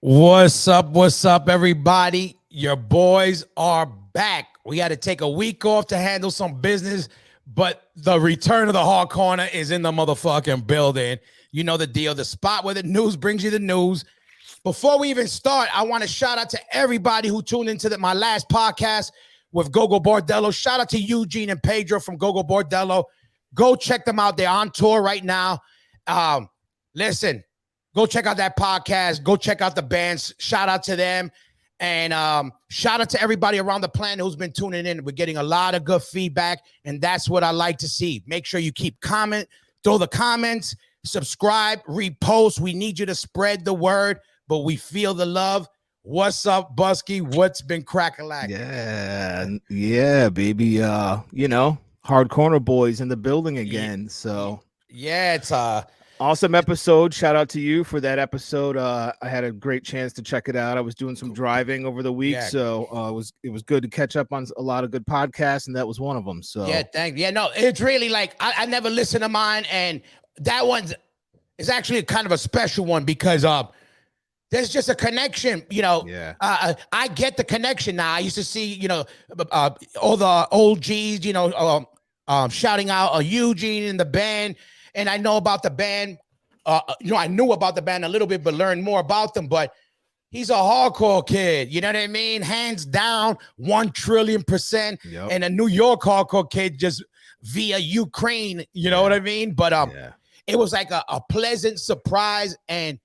What's up, everybody? Your boys are back. We had to take a week off to handle some business, but the return of the Hard Corner is in the motherfucking building. You know the deal. The spot where the news brings you the news. Before we even start, I want to shout out to everybody who tuned into my last podcast with Gogo Bordello. Shout out to Eugene and Pedro from Gogo Bordello. Go check them out. They're on tour right now. Listen. Go check out that podcast. Go check out the bands. Shout out to them. And shout out to everybody around the planet who's been tuning in. We're getting a lot of good feedback, and that's what I like to see. Make sure you keep throw the comments, subscribe, repost. We need you to spread the word, but we feel the love. What's up, Busky? What's been crack-a-lack? Yeah, baby. Hard Corner boys in the building again. So yeah, it's awesome episode. Shout out to you for that episode. I had a great chance to check it out. I was doing some driving over the week, so it was good to catch up on a lot of good podcasts, and that was one of them. So no, it's really like I never listened to mine, and that one's is actually kind of a special one because there's just a connection, I get the connection now. I used to see, all the old G's, shouting out Eugene and the band. And I know about the band. I knew about the band a little bit, but learned more about them. But he's a hardcore kid. You know what I mean? Hands down, 1,000,000,000%. Yep. And a New York hardcore kid just via Ukraine. You know what I mean? But it was like a pleasant surprise. And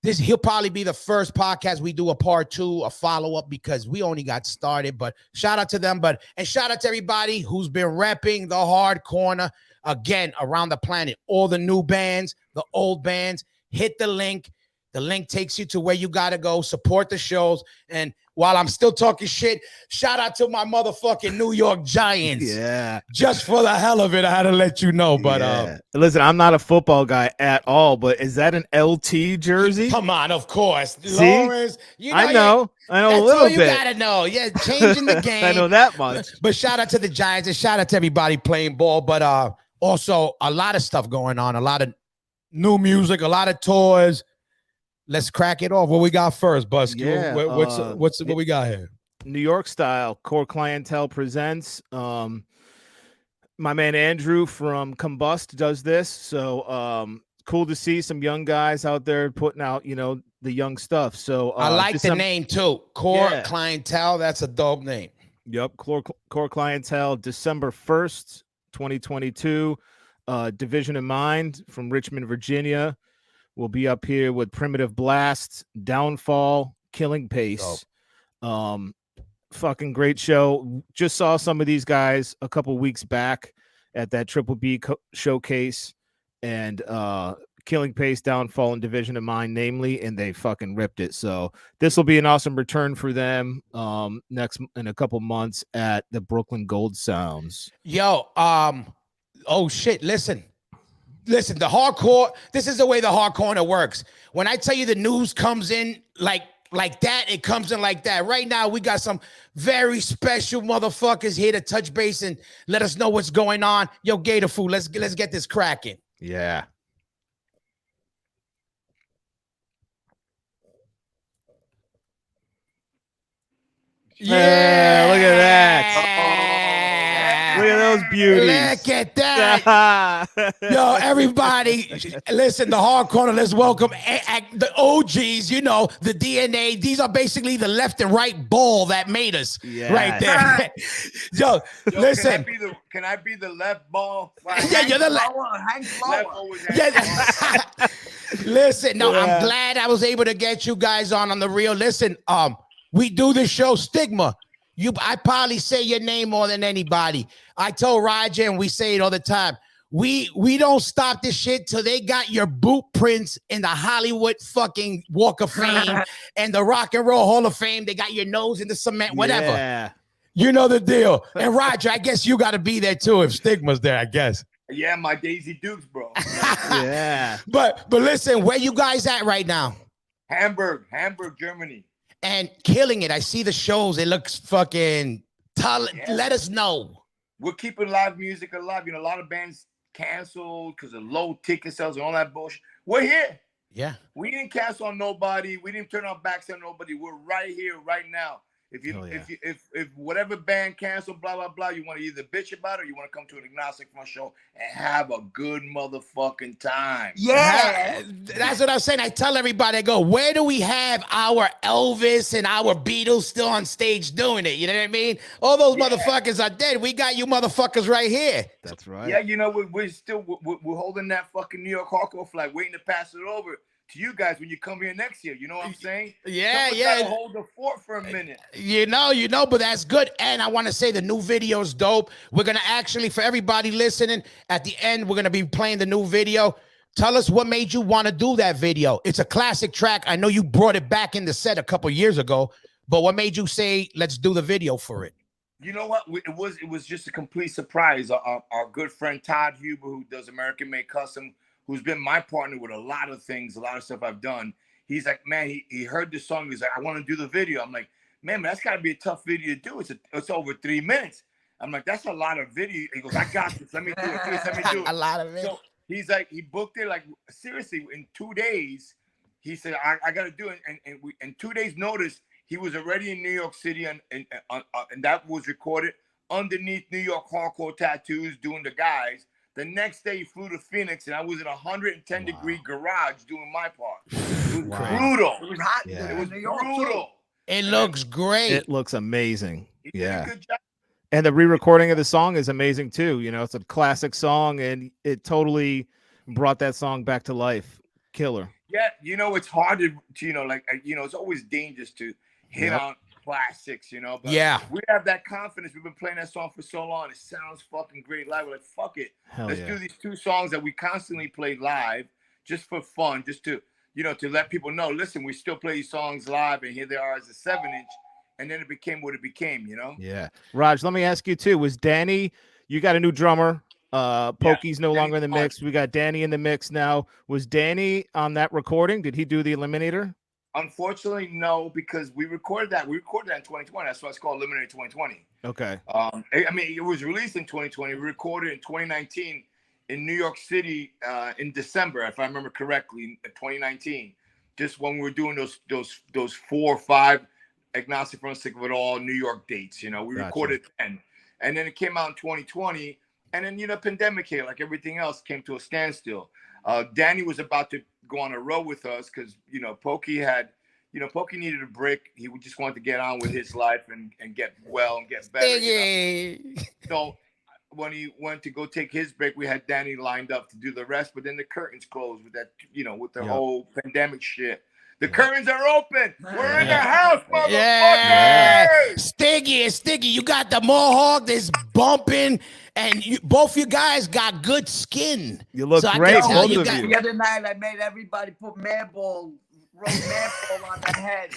he'll probably be the first podcast we do a part 2, a follow-up, because we only got started. But shout out to them. And shout out to everybody who's been repping the Hard Corner. Again, around the planet, all the new bands, the old bands, hit the link. The link takes you to where you got to go. Support the shows. And while I'm still talking shit, shout out to my motherfucking New York Giants. Yeah. Just for the hell of it, I had to let you know. But listen, I'm not a football guy at all, but is that an LT jersey? Come on, of course. See? Lawrence, I know a little that's all bit. You gotta know. Yeah, changing the game. I know that much. But shout out to the Giants and shout out to everybody playing ball. But also, a lot of stuff going on, a lot of new music, a lot of tours. Let's crack it off. What we got first, Busky? Yeah, what we got here? New York Style Core Clientele presents. My man Andrew from Combust does this, so cool to see some young guys out there putting out, the young stuff. So I like the name too, Core Clientele. That's a dope name. Yep, Core Clientele, December 1st. 2022, Division of Mind from Richmond, Virginia, will be up here with Primitive Blast, Downfall, Killing Pace. Fucking great show. Just saw some of these guys a couple weeks back at that Triple B showcase, and Killing Pace, Downfall, and Division of Mind, namely, and they fucking ripped it. So this will be an awesome return for them next in a couple months at the Brooklyn Gold Sounds. Yo, oh shit, listen, the hardcore, this is the way the Hard Corner works. When I tell you the news comes in like that, it comes in like that. Right now, we got some very special motherfuckers here to touch base and let us know what's going on. Yo, Gator Food, let's get this cracking. Yeah. Yeah, look at that. Look at those beauties. Look at that. Yo, everybody, listen, the Hard Corner, let's welcome the OGs, the DNA. These are basically the left and right ball that made us right there. Yo, listen. Can I be the left ball? Yeah, you're the left. Listen, no, I'm glad I was able to get you guys on the real. Listen, we do this show, Stigma. I probably say your name more than anybody. I told Roger, and we say it all the time. We don't stop this shit till they got your boot prints in the Hollywood fucking Walk of Fame and the Rock and Roll Hall of Fame. They got your nose in the cement, whatever. Yeah. You know the deal. And Roger, I guess you got to be there too if Stigma's there, I guess. Yeah, my Daisy Dukes, bro. Yeah. But listen, where you guys at right now? Hamburg, Germany. And killing it. I see the shows. It looks fucking. Let us know. We're keeping live music alive. A lot of bands canceled because of low ticket sales and all that bullshit. We're here. Yeah. We didn't cancel on nobody. We didn't turn our backs on nobody. We're right here, right now. If whatever band canceled, blah blah blah, you want to either bitch about it or you want to come to an Agnostic Front show and have a good motherfucking time. Yeah, that's what I'm saying. I tell everybody, I go, where do we have our Elvis and our Beatles still on stage doing it? You know what I mean? All those motherfuckers are dead. We got you motherfuckers right here. That's right. Yeah, you know, we're still we're holding that fucking New York hardcore flag, waiting to pass it over to you guys when you come here next year. You know what I'm saying? Yeah, Someone's gotta hold the fort for a minute. You know, but that's good. And I want to say the new video is dope. We're going to actually, for everybody listening, at the end, we're going to be playing the new video. Tell us what made you want to do that video. It's a classic track. I know you brought it back in the set a couple years ago, but what made you say, let's do the video for it? You know what? It was just a complete surprise. Our good friend Todd Huber, who does American Made Custom, who's been my partner with a lot of things, a lot of stuff I've done. He's like, man, he heard the song. He's like, I want to do the video. I'm like, man, that's got to be a tough video to do. It's over 3 minutes. I'm like, that's a lot of video. He goes, I got this. Let me do it. Please, let me do it. A lot of it. So he's like, he booked it like seriously in 2 days. He said, I got to do it. And we, in 2 days notice, he was already in New York City and that was recorded underneath New York hardcore tattoos doing the guys. The next day he flew to Phoenix and I was in a 110-degree garage doing my part. It was brutal. it was hot. Yeah. It was New York, brutal. It looks great. It looks amazing. He did a good job. And the re-recording of the song is amazing too. You know, it's a classic song and it totally brought that song back to life. Killer. Yeah, you know, it's hard to you know, like, you know, it's always dangerous to hit on classics, you know. But we have that confidence. We've been playing that song for so long. It sounds fucking great live. We're like, fuck it. Let's do these 2 songs that we constantly play live just for fun, just to, you know, to let people know, listen, we still play these songs live and here they are as a 7-inch. And then it became what it became, you know? Yeah. Raj, let me ask you too. Was Danny, you got a new drummer. Pokey's no longer in the mix. We got Danny in the mix now. Was Danny on that recording? Did he do the Eliminator? Unfortunately, no, because we recorded that. We recorded that in 2020. That's why it's called Eliminator 2020. Okay. I mean, it was released in 2020. We recorded in 2019 in New York City in December, if I remember correctly, in 2019. Just when we were doing those 4 or 5 Agnostic Front Sick of It All New York dates, you know, we recorded then. And then it came out in 2020. And then, you know, pandemic here, like everything else, came to a standstill. Danny was about to go on a road with us because, you know, Pokey needed a break. He just wanted to get on with his life and get well and get better. You know? So when he went to go take his break, we had Danny lined up to do the rest, but then the curtains closed with that, you know, with the whole pandemic shit. The curtains are open. We're in the house, motherfucker. Yeah. Stiggy, you got the mohawk that's bumping, and both you guys got good skin. You look great, both of you. The other night, I made everybody put roll madball on their head.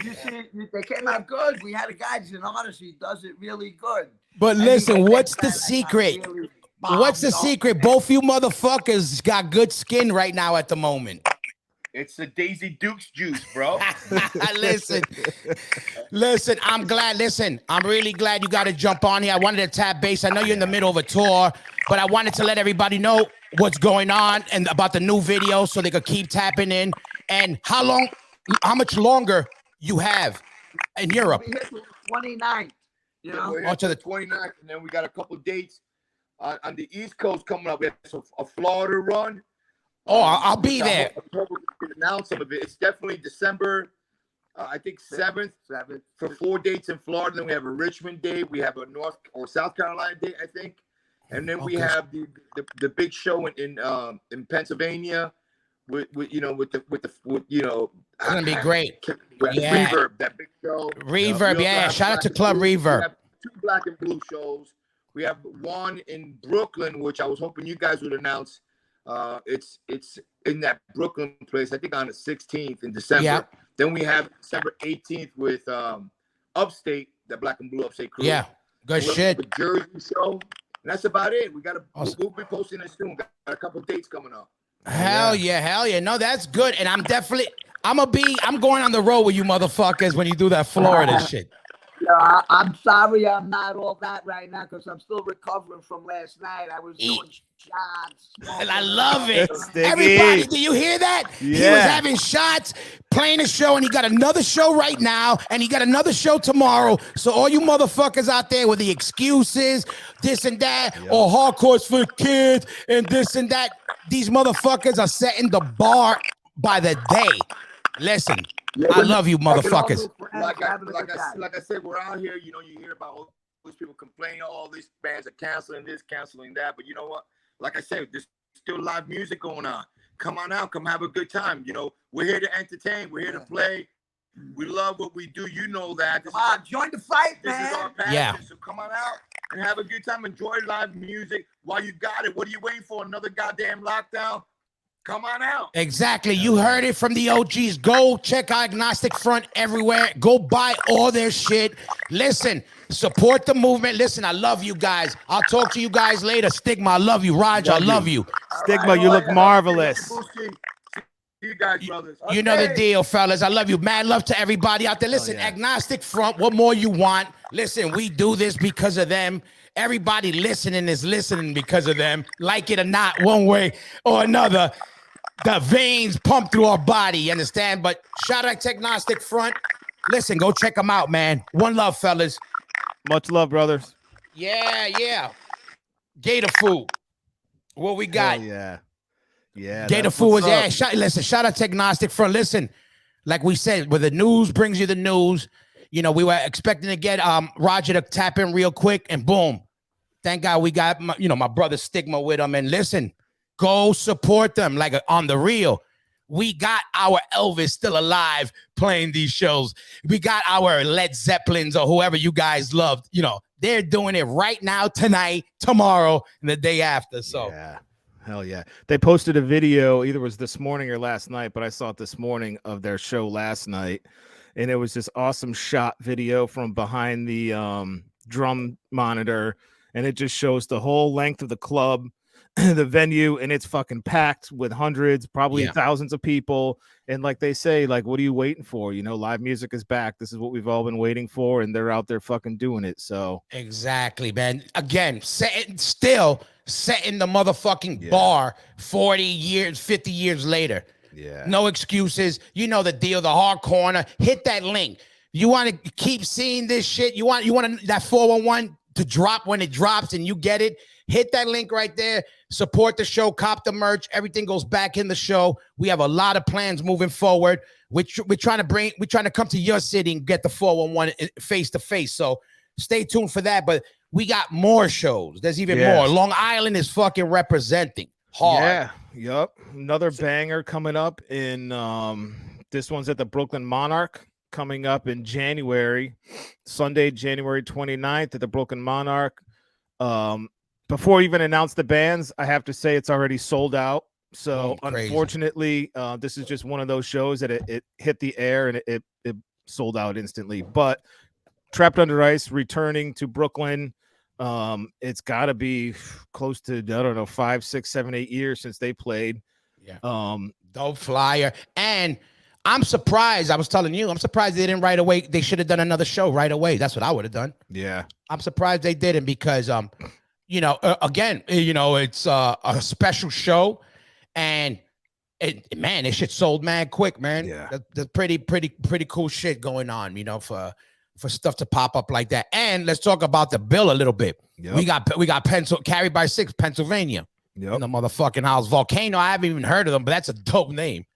You see, they came out good. We had a guy, he's an artist, he does it really good. But listen, what's the secret? What's the secret? Both you motherfuckers got good skin right now at the moment. It's the Daisy Dukes juice, bro. Listen, I'm glad. Listen, I'm really glad you got to jump on here. I wanted to tap base. I know you're in the middle of a tour, but I wanted to let everybody know what's going on and about the new video so they could keep tapping in. And how much longer you have in Europe? We're here till the 29th. You know? We're here to the 29th, and then we got a couple dates on the East Coast coming up. We have a Florida run. Oh, I'll be there. Announce some of it. It's definitely December, I think 7th for 4 dates in Florida. Then we have a Richmond date. We have a North or South Carolina date, I think, and then we have the big show in Pennsylvania with you know with you know. It's gonna be great. Yeah. Reverb, that big show. Reverb, yeah. Shout out to Club Reverb. We have 2 Black and Blue shows. We have one in Brooklyn, which I was hoping you guys would announce. It's in that Brooklyn place, I think on the 16th in December. Yeah. Then we have December 18th with Upstate, the Black and Blue Upstate crew. Yeah, good shit. The Jersey show. And that's about it. We'll be posting this soon. Got a couple dates coming up. Hell yeah. No, that's good. And I'm going on the road with you motherfuckers when you do that Florida shit. Yeah, I'm sorry I'm not all that right now because I'm still recovering from last night. I was doing shots. And I love it. Stiggy. Everybody, do you hear that? Yeah. He was having shots, playing a show, and he got another show right now, and he got another show tomorrow. So all you motherfuckers out there with the excuses, this and that, or hardcore's for kids, and this and that, these motherfuckers are setting the bar by the day. Listen, I love you, motherfuckers. Like I said, we're out here. You know, you hear about all these people complaining, all these bands are canceling this, canceling that. But you know what? Like I said, there's still live music going on. Come on out, come have a good time. You know, we're here to entertain. We're here to play. We love what we do. You know that. Come on, join the fight, man. This is our passion. Yeah. So come on out and have a good time. Enjoy live music while you got it. What are you waiting for? Another goddamn lockdown? Come on out. Exactly. You heard it from the OGs. Go check out Agnostic Front everywhere. Go buy all their shit. Listen, support the movement. Listen, I love you guys. I'll talk to you guys later. Stigma, I love you. Raj, I love you. Stigma, you look marvelous. See you guys, brothers. You know the deal, fellas. I love you. Mad love to everybody out there. Listen, Agnostic Front, what more you want? Listen, we do this because of them. Everybody listening is listening because of them. Like it or not, one way or another. The veins pump through our body, you understand? But shout out to Agnostic Front. Listen, go check them out, man. One love, fellas. Much love, brothers. Yeah. Gator Food. What we got? Yeah. Gator Food was, listen, shout out to Agnostic Front. Listen, like we said, where the news brings you the news, you know, we were expecting to get Roger to tap in real quick, and boom. Thank God we got, my brother Stigma with him. And listen, go support them like on the real. We got our Elvis still alive playing these shows. We got our Led Zeppelins or whoever you guys loved. You know, they're doing it right now, tonight, tomorrow, and the day after. So, yeah, hell yeah. They posted a video, either was this morning or last night, but I saw it this morning of their show last night. And it was this awesome shot video from behind the drum monitor. And it just shows the whole length of the club, the venue, and it's fucking packed with hundreds, probably thousands of people. And like they say, like, what are you waiting for? You know, live music is back. This is what we've all been waiting for, and they're out there fucking doing it. So exactly, man. Again, still setting the motherfucking bar 40 years, 50 years later. Yeah. No excuses. You know the deal, the hard corner. Hit that link. You want to keep seeing this shit? You want that 411 to drop when it drops and you get it? Hit that link right there. Support the show, cop the merch. Everything goes back in the show. We have a lot of plans moving forward. We're trying to come to your city and get the 411 face to face. So stay tuned for that. But we got more shows. There's even more. Long Island is fucking representing hard. Yeah. Yup. Another banger coming up in this one's at the Brooklyn Monarch, coming up in January, Sunday, January 29th at the Brooklyn Monarch. Before I even announce the bands, I have to say it's already sold out. So unfortunately, this is just one of those shows that it hit the air and it sold out instantly. But Trapped Under Ice returning to Brooklyn. It's got to be close to, I don't know, 5, 6, 7, 8 years since they played. Yeah. Dope flyer. And I'm surprised. I was telling you, I'm surprised they didn't right away. They should have done another show right away. That's what I would have done. Yeah. I'm surprised they didn't because, again, it's a special show, and this shit sold mad quick, man. Yeah. That's pretty cool shit going on, for stuff to pop up like that. And let's talk about the bill a little bit. Yep. We got Carried by Six, Pennsylvania. Yep. In the motherfucking house. Volcano, I haven't even heard of them, but that's a dope name.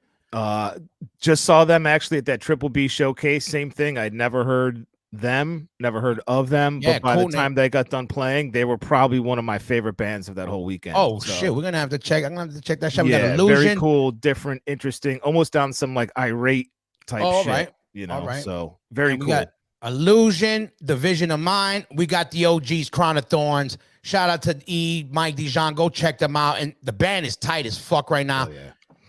Just saw them actually at that Triple B showcase. Same thing. I'd never heard of them, but by the time they got done playing, they were probably one of my favorite bands of that whole weekend. Oh, shit, we're gonna have to check. I'm gonna have to check that shit. We got Illusion. Very cool, different, interesting, almost down some like irate type shit. Right. So very cool. We got Illusion, Division of Mind. We got the OGs, Crown of Thorns. Shout out to Mike Dijon. Go check them out. And the band is tight as fuck right now.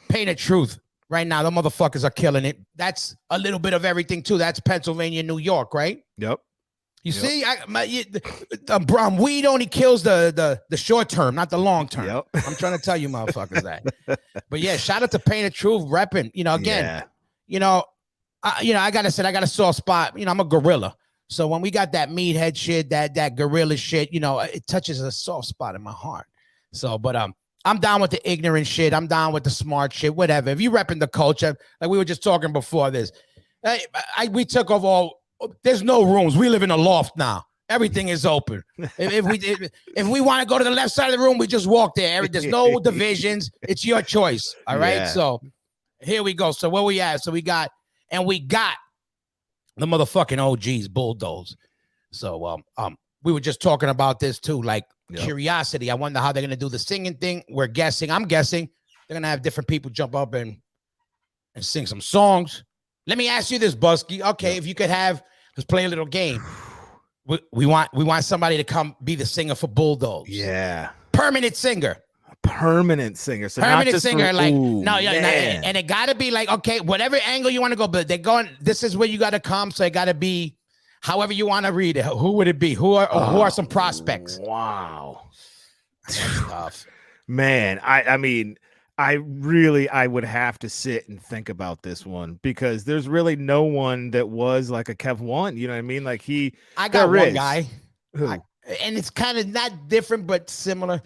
Painted Truth. Right now, the motherfuckers are killing it. That's a little bit of everything too. That's Pennsylvania, New York, right? Yep. You see, weed only kills the short term, not the long term. Yep. I'm trying to tell you, motherfuckers, that. But yeah, shout out to Painted Truth, repping. I gotta say, I got a soft spot. I'm a gorilla, So when we got that meathead shit, that gorilla shit, you know, it touches a soft spot in my heart. So, but I'm down with the ignorant shit. I'm down with the smart shit, whatever. If you repping the culture, like we were just talking before this, we took over all. There's no rooms. We live in a loft now. Everything is open. If we want to go to the left side of the room, we just walk there. There's no divisions. It's your choice. All right. Yeah. So here we go. So where we at? So we got the motherfucking OGs, Bulldoze. So we were just talking about this too, like curiosity. I wonder how they're gonna do the singing thing. We're guessing. I'm guessing they're gonna have different people jump up and sing some songs. Let me ask you this, Busky. Okay, if you could let's play a little game. We want somebody to come be the singer for Bulldoze. Yeah. Permanent singer. Permanent singer. So permanent singer. For, like, ooh, no, yeah. And it got to be like, okay, whatever angle you want to go, but they're going, this is where you got to come. So it got to be however you want to read it. Who would it be? Who are some prospects? Wow. That's tough. Man, I mean, I would have to sit and think about this one because there's really no one that was like a Kev One. You know what I mean? Like I got one guy. Who? And it's kind of not different, but similar.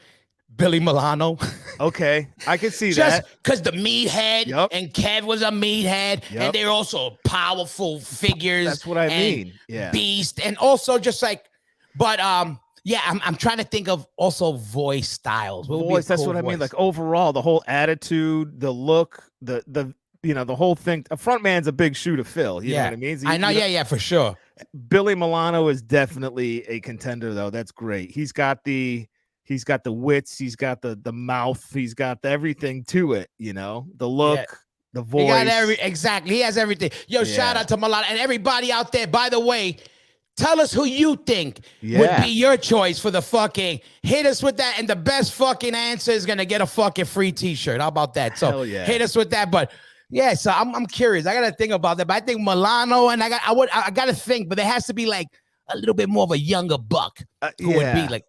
Billy Milano. Okay, I can see just that. Because the meathead and Kev was a meathead, and they're also powerful figures. That's what I mean. Yeah, beast, and also just like, but yeah, I'm trying to think of also voice styles. Voice. That's what I mean. Like overall, the whole attitude, the look, the the whole thing. A front man's a big shoe to fill. You know what I mean? I know. Yeah, for sure. Billy Milano is definitely a contender, though. That's great. He's got the wits, he's got the mouth, he's got everything to it, the look, the voice. He got exactly. He has everything. Yo, shout out to Milano and everybody out there. By the way, tell us who you think would be your choice for the fucking. Hit us with that, and the best fucking answer is gonna get a fucking free T-shirt. How about that? So hit us with that. But yeah, so I'm curious. I gotta think about that. But I think Milano, and I gotta think, but there has to be like a little bit more of a younger buck who would be like.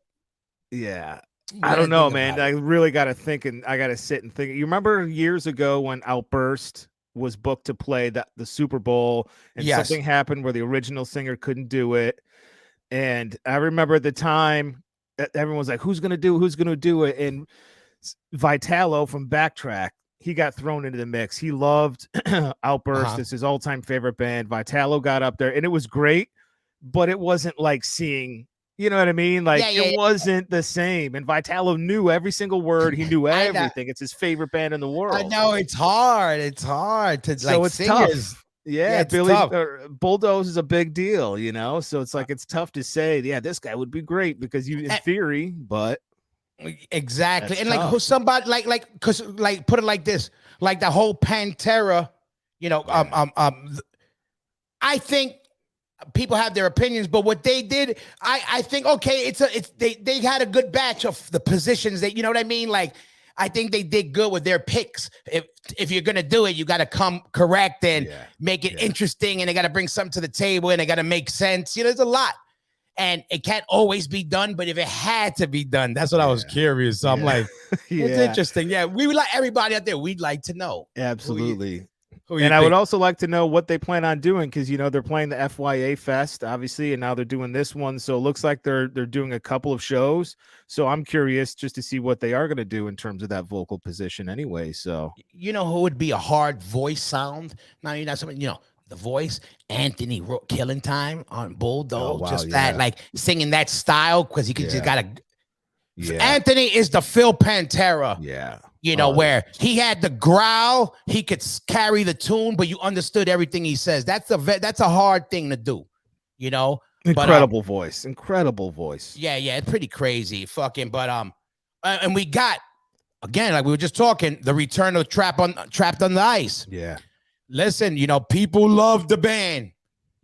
Yeah. I don't know, man. I really got to think, and I got to sit and think. You remember years ago when Outburst was booked to play the Super Bowl, and something happened where the original singer couldn't do it. And I remember at the time that everyone was like, who's going to do it? And Vitalo from Backtrack, he got thrown into the mix. He loved Outburst. It's his all-time favorite band. Vitalo got up there, and it was great, but it wasn't like seeing. You know what I mean? Like it wasn't the same. And Vitalo knew every single word. He knew everything. It's his favorite band in the world. I know it's hard. It's hard to so like it's tough. Yeah, it's Billy tough. Bulldoze is a big deal, So it's like it's tough to say, this guy would be great because in theory, but exactly. And tough. Like who somebody like because like put it like this, like the whole Pantera, I think. People have their opinions, but what they did, I think, okay, they had a good batch of the positions that, you know what I mean? Like, I think they did good with their picks. If you're going to do it, you got to come correct and make it interesting, and they got to bring something to the table, and they got to make sense. There's a lot, and it can't always be done, but if it had to be done, that's what I was curious. So I'm like, it's interesting. Yeah, we would like everybody out there. We'd like to know. Absolutely. And I would also like to know what they plan on doing because they're playing the FYA Fest, obviously, and now they're doing this one. So it looks like they're doing a couple of shows. So I'm curious just to see what they are going to do in terms of that vocal position anyway. So who would be a hard voice sound? Now you're not something, the voice, Anthony Killing Time on Bulldoze. That like singing that style because he could just gotta. Yeah. Anthony is the Phil Pantera. Yeah. Where he had the growl, he could carry the tune, but you understood everything he says. That's a hard thing to do, Incredible voice. Yeah, it's pretty crazy. Fucking, but and we got again, like we were just talking, the return of Trapped on the Ice. Yeah. Listen, people love the band.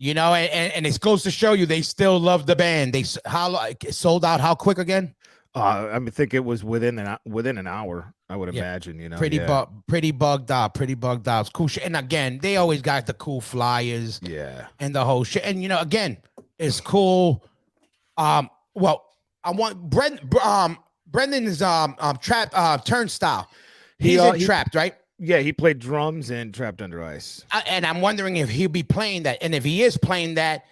And it's close to show you they still love the band. They sold out how quick again? I think it was within an hour. I would imagine, pretty bugged out. It's cool shit. And again, they always got the cool flyers, and the whole shit. And again, it's cool. Well, I want Brendan's Trapped Turnstile. He's in Trapped, right? Yeah, he played drums in Trapped Under Ice. And I'm wondering if he'll be playing that, and if he is playing that,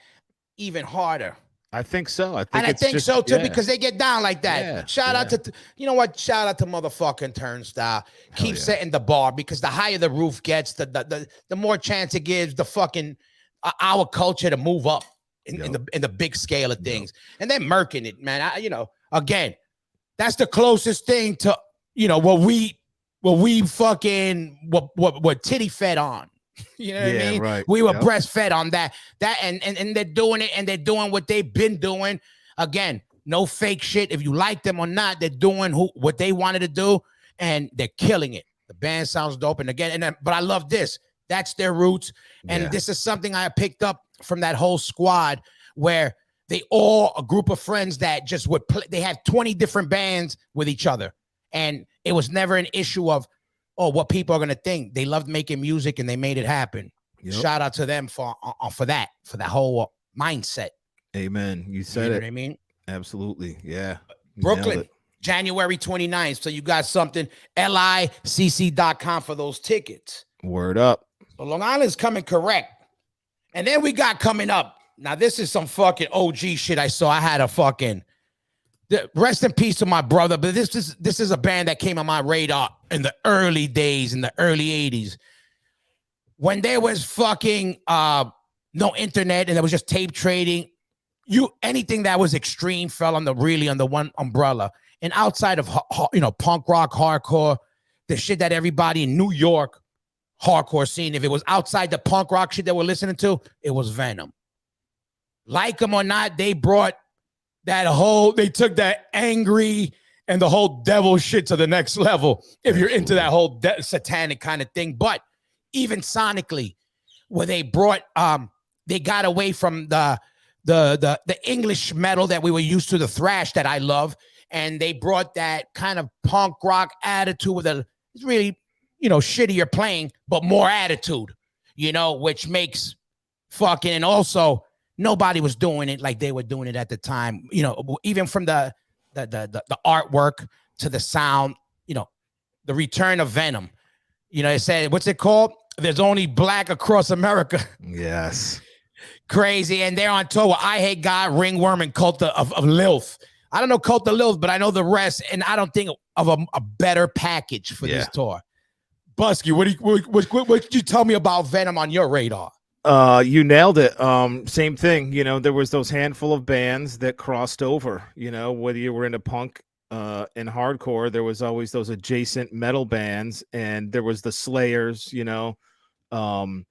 even harder. I think so. I And I think so too, because they get down like that. Yeah, Shout out to, you know what? Shout out to motherfucking Turnstile. Keep setting the bar, because the higher the roof gets, the more chance it gives the fucking our culture to move up in the big scale of things. And they're murking it, man. Again, that's the closest thing to what we fucking what titty fed on. You know what I mean? Right. We were breastfed on that and they're doing it, and they're doing what they've been doing. Again, no fake shit. If you like them or not, they're doing what they wanted to do, and they're killing it. The band sounds dope. And again, but I love this. That's their roots. And this is something I picked up from that whole squad, where they all a group of friends that just would play. They had 20 different bands with each other, and it was never an issue of, what people are going to think. They loved making music, and they made it happen. Shout out to them for that whole mindset. Amen. You said it. What I mean? Absolutely. Yeah. Brooklyn, January 29th. So you got something, licc.com for those tickets. Word up. So Long Island's coming correct. And then we got coming up. Now, this is some fucking OG shit I saw. I had a fucking... Rest in peace to my brother, but this is a band that came on my radar in the early days, in the early 80s, when there was fucking no internet and there was just tape trading. Anything that was extreme fell on the one umbrella. And outside of punk rock, hardcore, the shit that everybody in New York hardcore scene, if it was outside the punk rock shit that we're listening to, it was Venom. Like them or not, they brought they took that angry and the whole devil shit to the next level, if you're into that whole satanic kind of thing. But even sonically, where they brought they got away from the English metal that we were used to, the thrash that I love, and they brought that kind of punk rock attitude with it's really shittier playing but more attitude, which makes fucking. And also, nobody was doing it like they were doing it at the time. Even from the artwork to the sound. The return of Venom. It said, what's it called? There's only black across America. Yes. Crazy. And they're on tour with I Hate God, Ringworm, and Cult of Lilith. I don't know Cult of Lilith, but I know the rest, and I don't think of a better package for this tour. Busky, what did you tell me about Venom on your radar? You nailed it. Same thing. There was those handful of bands that crossed over, whether you were into punk and hardcore, there was always those adjacent metal bands, and there was the Slayers, and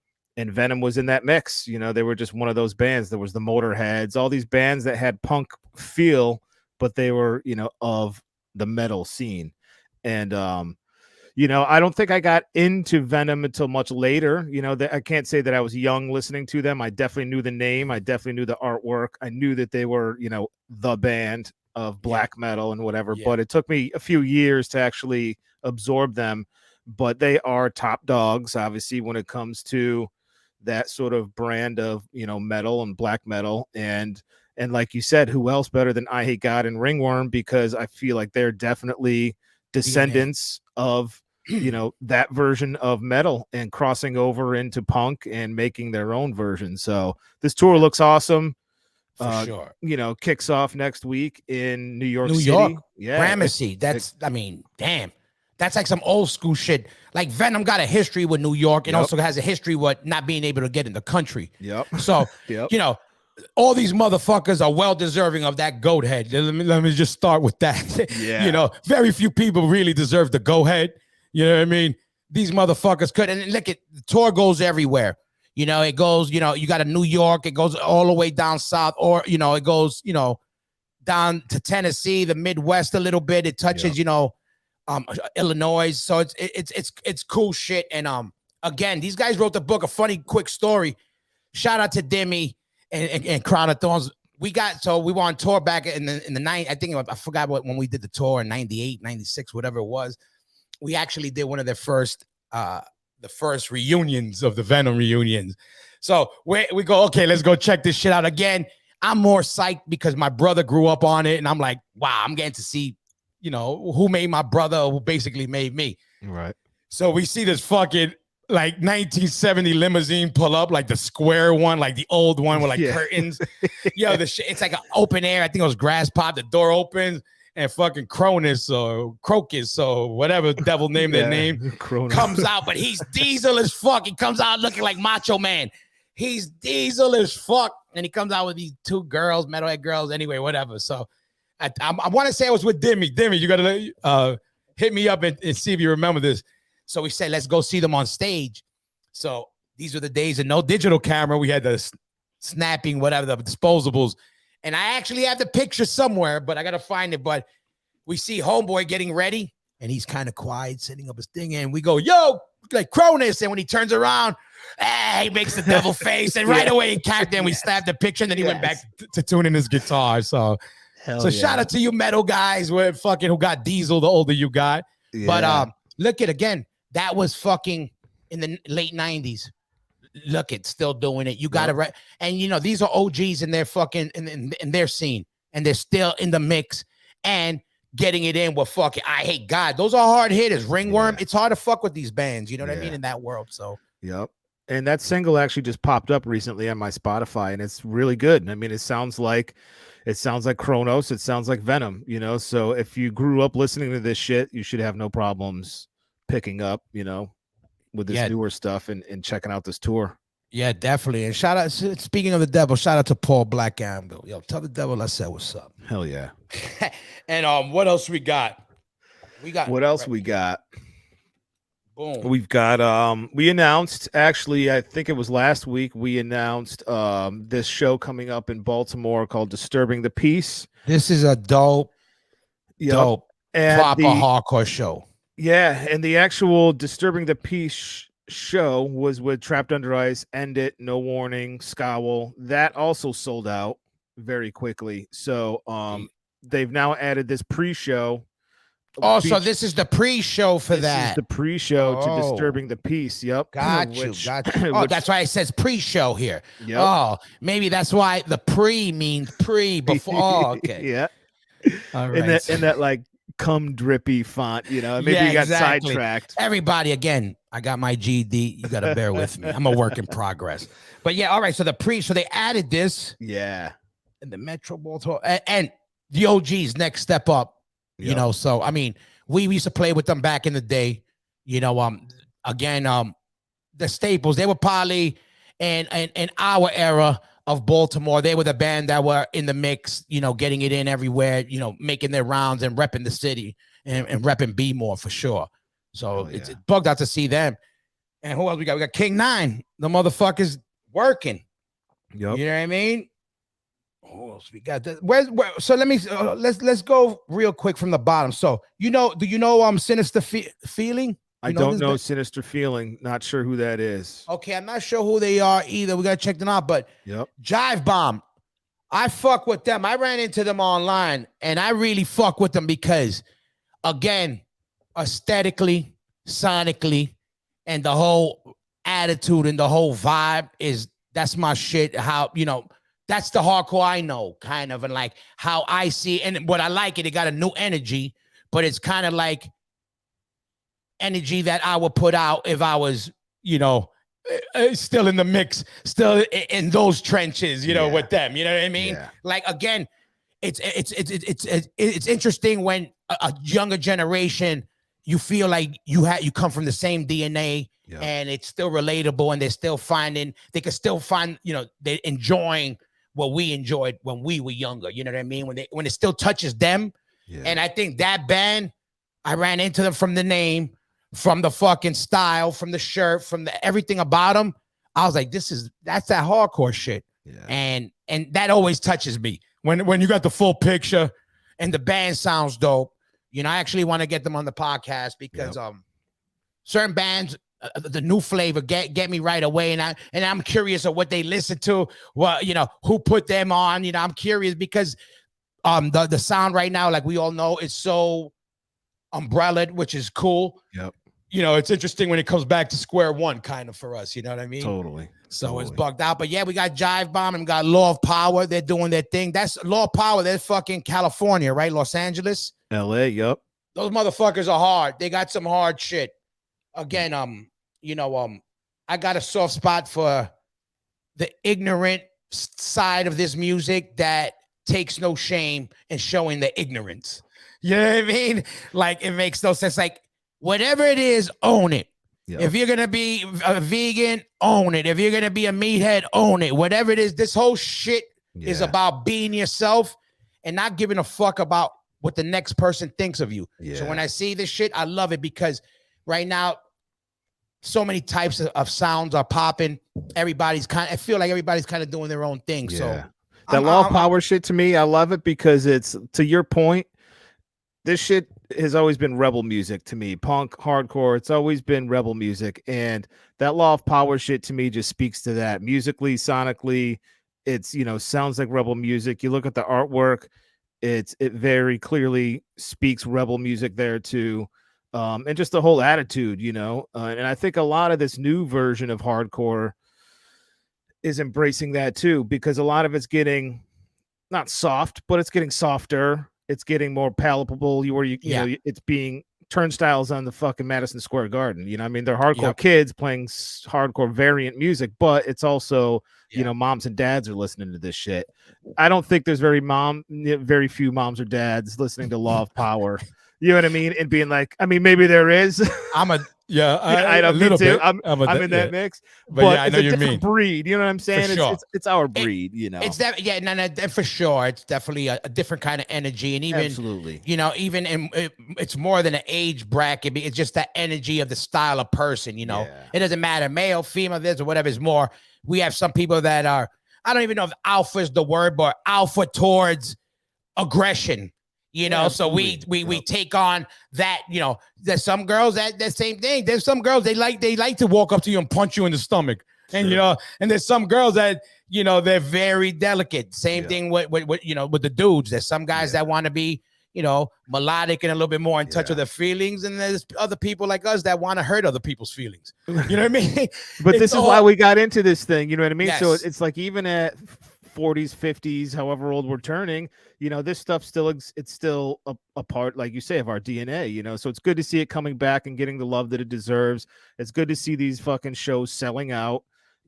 Venom was in that mix. They were just one of those bands. There was the Motorheads, all these bands that had punk feel, but they were, of the metal scene. And, I don't think I got into Venom until much later. I can't say that I was young listening to them. I definitely knew the name. I definitely knew the artwork. I knew that they were, the band of black metal and whatever. Yeah. But it took me a few years to actually absorb them. But they are top dogs, obviously, when it comes to that sort of brand of, metal and black metal. And like you said, who else better than I Hate God and Ringworm? Because I feel like they're definitely descendants of that version of metal and crossing over into punk and making their own version. So this tour looks awesome. For sure. Kicks off next week in New York City. Yeah. Gramercy. Damn. That's like some old school shit. Like Venom got a history with New York and also has a history with not being able to get in the country. Yep. So, all these motherfuckers are well deserving of that goat head. Let me just start with that. Yeah. Very few people really deserve the goat head. You know what I mean? These motherfuckers could. And look, the tour goes everywhere. It goes, you got a New York, it goes all the way down south, or, it goes, down to Tennessee, the Midwest a little bit. It touches, Illinois. So it's cool shit. And again, these guys wrote the book. A funny quick story. Shout out to Demi and Crown of Thorns. We were on tour back in the night. I think I forgot when we did the tour in 98, 96, whatever it was. We actually did one of their first the first reunions of the Venom reunions. So we go, okay, let's go check this shit out again. I'm more psyched because my brother grew up on it, and I'm like, wow, I'm getting to see, who made my brother, who basically made me. Right. So we see this fucking like 1970 limousine pull up, like the square one, like the old one with like curtains. Yo, the shit, it's like an open air. I think it was grass pop. The door opens and fucking Cronus or Crocus or whatever devil name their name comes out, but he's diesel as fuck. He comes out looking like Macho Man. He's diesel as fuck. And he comes out with these two girls, metalhead girls, anyway, whatever. So I want to say I was with Dimmy. Dimmy, you got to hit me up and see if you remember this. So we said, let's go see them on stage. So these were the days of no digital camera. We had the snapping, whatever, the disposables. And I actually have the picture somewhere, but I got to find it. But we see Homeboy getting ready, and he's kind of quiet, setting up his thing. And we go, yo, like Cronus. And when he turns around, he makes the devil face. And right away, he capped in. We snapped the picture, and then he went back to tuning his guitar. So shout out to you metal guys with fucking who got diesel the older you got. Yeah. But look at again. That was fucking in the late 90s. Look, it's still doing it. You got it. And, you know, these are OGs in their fucking, in their scene. And they're still in the mix and getting it in with fucking, I Hate God. Those are hard hitters. Ringworm. It's hard to fuck with these bands. You know what I mean? In that world. So. Yep. And that single actually just popped up recently on my Spotify, and it's really good. I mean, it sounds like Kronos. It sounds like Venom, you know? So if you grew up listening to this shit, you should have no problems picking up, you know, with this newer stuff and checking out this tour. Yeah, definitely. And shout out, speaking of the devil, shout out to Paul Black Anvil. Yo, tell the devil I said what's up. Hell yeah. And what else we got? What else we got? Boom. We've got we announced, actually, I think it was last week, we announced this show coming up in Baltimore called Disturbing the Peace. This is a dope and proper hardcore show. Yeah, and the actual Disturbing the Peace show was with Trapped Under Ice, End It, No Warning, Scowl. That also sold out very quickly. So they've now added this pre-show. Oh, so this is the pre-show for that. This is the pre-show to Disturbing the Peace. Yep. Got you. Oh, that's why it says pre-show here. Yep. Oh, maybe that's why the pre means pre before. Oh, okay. Yeah. All right. In that like cum drippy font, you know, maybe you got sidetracked. Everybody, again, I got my GD. You got to bear with me. I'm a work in progress. But yeah, all right. So so they added this. Yeah. In the Metro Baltimore and the OGs next step up. You know, so I mean, we used to play with them back in the day. You know, again, the staples. They were probably in our era of Baltimore. They were the band that were in the mix. You know, getting it in everywhere. You know, making their rounds and repping the city and repping B more for sure. So it's bugged out to see them. And who else we got? We got King 9. The motherfucker's working. Yep. You know what I mean? Who else we got? Where? So let me let's go real quick from the bottom. So do you know Sinister Feeling? I don't know Sinister Feeling. Not sure who that is. Okay, I'm not sure who they are either. We gotta check them out. But Jive Bomb, I fuck with them. I ran into them online, and I really fuck with them because, again, aesthetically, sonically, and the whole attitude and the whole vibe that's my shit. How that's the hardcore I know, kind of, and like how I see, and what I like it got a new energy, but it's kind of like energy that I would put out if I was, still in the mix, still in those trenches, with them. You know what I mean? Yeah. Like again, it's interesting when a younger generation, you feel like you come from the same DNA, and it's still relatable, and they can still find, they're enjoying what we enjoyed when we were younger. You know what I mean? When it still touches them. Yeah. And I think that band, I ran into them from the name, from the fucking style, from the shirt, from everything about them. I was like, that's that hardcore shit. Yeah. And that always touches me when you got the full picture and the band sounds dope. I actually want to get them on the podcast because certain bands, the new flavor get me right away, and I'm curious of what they listen to, who put them on. I'm curious because the sound right now, like we all know, is so umbrellaed, which is cool. Yep. It's interesting when it comes back to square one, kind of, for us. You know what I mean? Totally. So it's bugged out. But yeah, we got Jive Bomb and we got Law of Power. They're doing their thing. That's Law of Power. They're fucking California, right? Los Angeles. LA. Yep. Those motherfuckers are hard. They got some hard shit. Again, I got a soft spot for the ignorant side of this music that takes no shame in showing the ignorance. You know what I mean? Like, it makes no sense. Like, whatever it is, own it. Yep. If you're going to be a vegan, own it. If you're going to be a meathead, own it. Whatever it is, this whole shit is about being yourself and not giving a fuck about what the next person thinks of you. Yeah. So when I see this shit, I love it because right now, so many types of sounds are popping. I feel like everybody's kind of doing their own thing. Yeah. So that law of power shit, to me, I love it because it's, to your point, this shit has always been rebel music to me. Punk, hardcore, it's always been rebel music. And that law of power shit to me just speaks to that. Musically, sonically, it's, sounds like rebel music. You look at the artwork, it very clearly speaks rebel music there too. And just the whole attitude, and I think a lot of this new version of hardcore is embracing that too, because a lot of it's getting not soft, but it's getting softer. It's getting more palatable. It's being turnstiles on the fucking Madison Square Garden. They're hardcore kids playing hardcore variant music, but it's also, moms and dads are listening to this shit. I don't think there's very few moms or dads listening to Law of Power. You know what I mean? And being like, maybe there is. I don't me too. I'm in that mix, but I know it's a different breed. You know what I'm saying? Sure. It's our breed. It's that. Yeah, no, for sure. It's definitely a different kind of energy, and even absolutely, it's more than an age bracket. It's just that energy of the style of person. It doesn't matter, male, female, this or whatever. It's more. We have some people that are. I don't even know if alpha is the word, but alpha towards aggression. So we take on that. There's some girls that same thing. There's some girls they like to walk up to you and punch you in the stomach, and and there's some girls that they're very delicate. Same thing with the dudes. There's some guys that want to be melodic and a little bit more in touch with their feelings, and there's other people like us that want to hurt other people's feelings. You know what I mean? But this is why we got into this thing. You know what I mean? Yes. So it's like even at 40s, 50s, however old we're turning, this stuff it's still a part, like you say, of our DNA, so it's good to see it coming back and getting the love that it deserves. It's good to see these fucking shows selling out.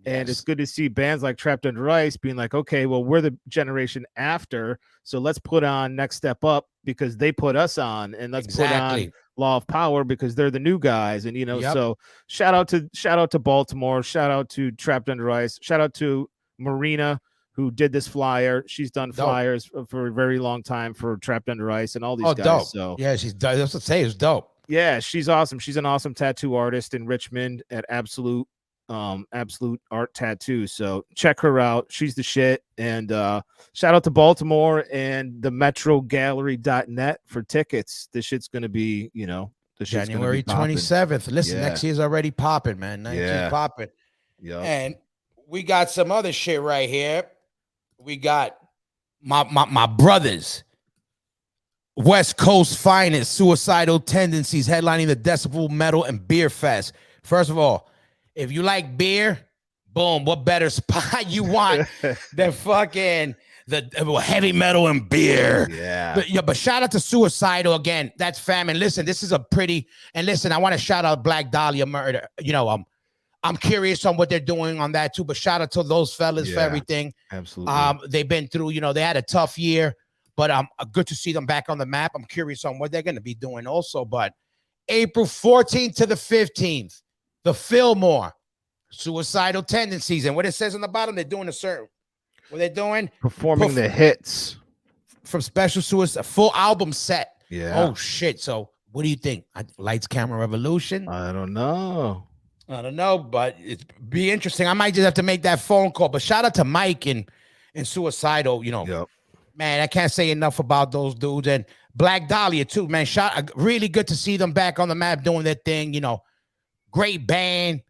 Yes. And it's good to see bands like Trapped Under Ice being like, okay, well, we're the generation after, so let's put on Next Step Up because they put us on, and let's put on Law of Power because they're the new guys. And so shout out to Baltimore, shout out to Trapped Under Ice, shout out to Marina, who did this flyer. She's done flyers for a very long time for Trapped Under Ice and all these guys. Dope. So yeah, she's done. That's what I say. It's dope. Yeah, she's awesome. She's an awesome tattoo artist in Richmond at Absolute Art Tattoo. So check her out. She's the shit. And shout out to Baltimore and the metrogallery.net for tickets. This shit's gonna be, January 27th. Listen, next year's already popping, man. Next year's popping. Yeah. And we got some other shit right here. We got my brothers, West Coast finest, Suicidal Tendencies, headlining the Decibel Metal and Beer Fest. First of all, if you like beer, boom, what better spot you want than fucking the heavy metal and beer? Yeah. But shout out to Suicidal again. That's famine. Listen, this is I want to shout out Black Dahlia Murder. I'm curious on what they're doing on that too, but shout out to those fellas for everything. Absolutely. They've been through, they had a tough year, but good to see them back on the map. I'm curious on what they're going to be doing also. But April 14th to the 15th, the Fillmore, Suicidal Tendencies. And what it says on the bottom, they're doing what they're doing? Performing the hits from Special Suicide, full album set. Yeah. Oh, shit. So what do you think? Lights, Camera, Revolution? I don't know, but it'd be interesting. I might just have to make that phone call. But shout out to Mike and Suicidal. Man, I can't say enough about those dudes. And Black Dahlia too, man. Really good to see them back on the map doing their thing. Great band.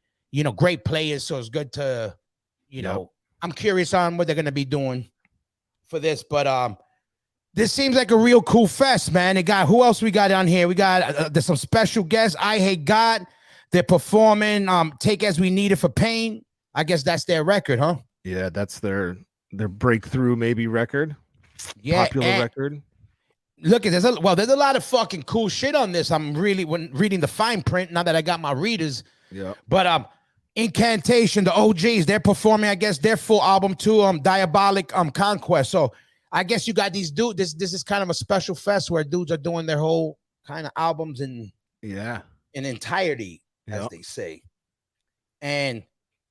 Great players. So it's good to, I'm curious on what they're gonna be doing for this. But this seems like a real cool fest, man. Who else we got on here? We got there's some special guests. I Hate God. They're performing Take As We Need It for Pain. I guess that's their record, huh? Yeah, that's their breakthrough maybe record. Yeah, popular record. Look, there's a lot of fucking cool shit on this. I'm really reading the fine print now that I got my readers. Yeah. But Incantation, the OGs, they're performing, I guess, their full album too, Diabolic Conquest. So I guess you got these dudes. This is kind of a special fest where dudes are doing their whole kind of albums in entirety, as they say. And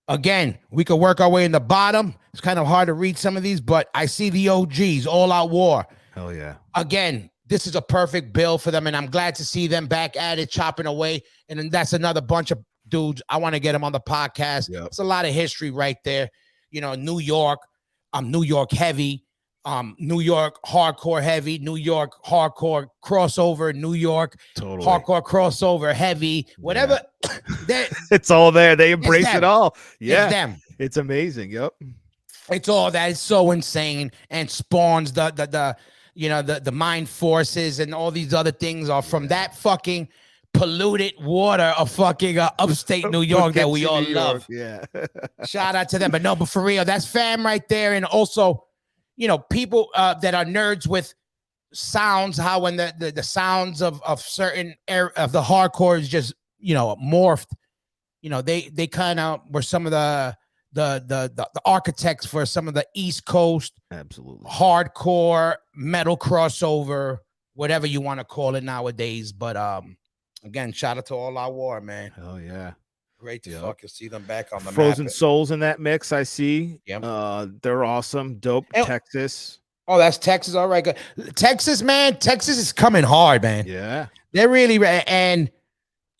again, we could work our way in the bottom. It's kind of hard to read some of these, but I see the OGs, All Out War. Hell yeah. Again, this is a perfect bill for them, and I'm glad to see them back at it, chopping away. And then that's another bunch of dudes. I want to get them on the podcast. Yep. It's a lot of history right there. You know, New York heavy, New York hardcore heavy, New York hardcore crossover, New York hardcore crossover heavy, whatever. Yeah. It's all there. They embrace it all. Yeah. It's them. It's amazing. Yep. It's all that. It's so insane and spawns the mind forces and all these other things are from that fucking polluted water of fucking upstate New York that we all love. Yeah. Shout out to them. But for real, that's fam right there. And also, you know, people that are nerds with sounds, how when the sounds of certain of the hardcore is just, you know, morphed, you know, they kind of were some of the architects for some of the East Coast hardcore metal crossover, whatever you want to call it nowadays. But again, shout out to All Our War, man. Oh yeah, great to fucking see them back on the Frozen map. Souls in that mix. I see. Yeah, they're awesome. Dope. And, Texas. Oh, that's Texas. All right, good. Texas, man. Texas is coming hard, man. Yeah, they're really. And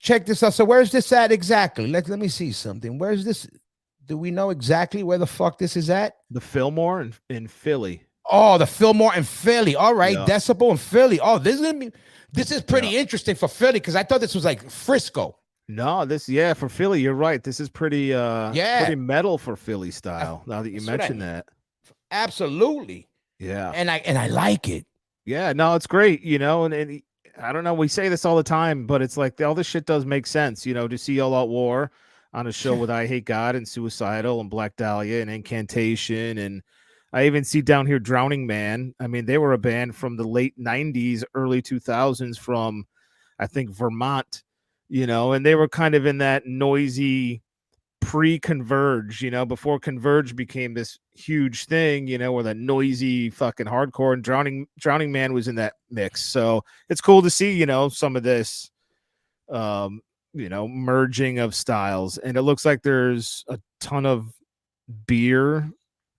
check this out. So where's this at exactly? Let me see something. Where's this? Do we know exactly where the fuck this is at? The Fillmore in Philly. Oh, the Fillmore in Philly. All right, yeah. Decibel in Philly. Oh, this is pretty interesting for Philly because I thought this was like Frisco. No, for Philly, you're right. This is pretty pretty metal for Philly style. Now that you mentioned that. Absolutely. Yeah. And I like it. Yeah, no, it's great, you know, and I don't know, we say this all the time, but it's like all this shit does make sense, you know, to see All Out War on a show with I Hate God and Suicidal and Black Dahlia and Incantation, and I even see down here Drowning Man. I mean, they were a band from the late 90s, early 2000s from, I think, Vermont, you know, and they were kind of in that noisy pre-Converge, you know, before Converge became this huge thing, you know, where that noisy fucking hardcore, and Drowning Man was in that mix. So it's cool to see, you know, some of this, you know, merging of styles. And it looks like there's a ton of beer,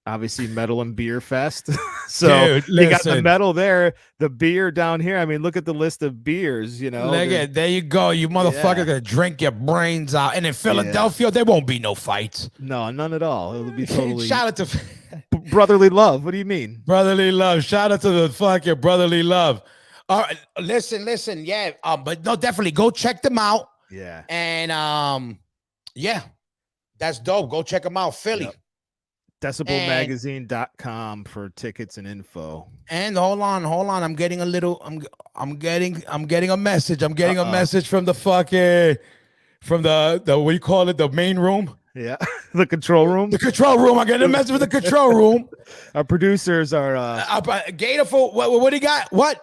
obviously Metal and Beer Fest. So dude, you got the metal there, the beer down here. I mean, look at the list of beers, you know. There you go. You motherfucker gonna drink your brains out. And in Philadelphia, there won't be no fights. No, none at all. It'll be totally shout out to brotherly love. What do you mean? Brotherly love. Shout out to the fucking brotherly love. All right, listen, yeah. But no, definitely go check them out. Yeah. And yeah, that's dope. Go check them out, Philly. Yep. Decibelmagazine.com for tickets and info. And hold on. I'm getting a little. I'm getting a message. I'm getting a message from the fucking the what do you call it? The main room. Yeah, the control room. The control room. I'm getting a message with the control room. Our producers are Gatorful. What do you got? What?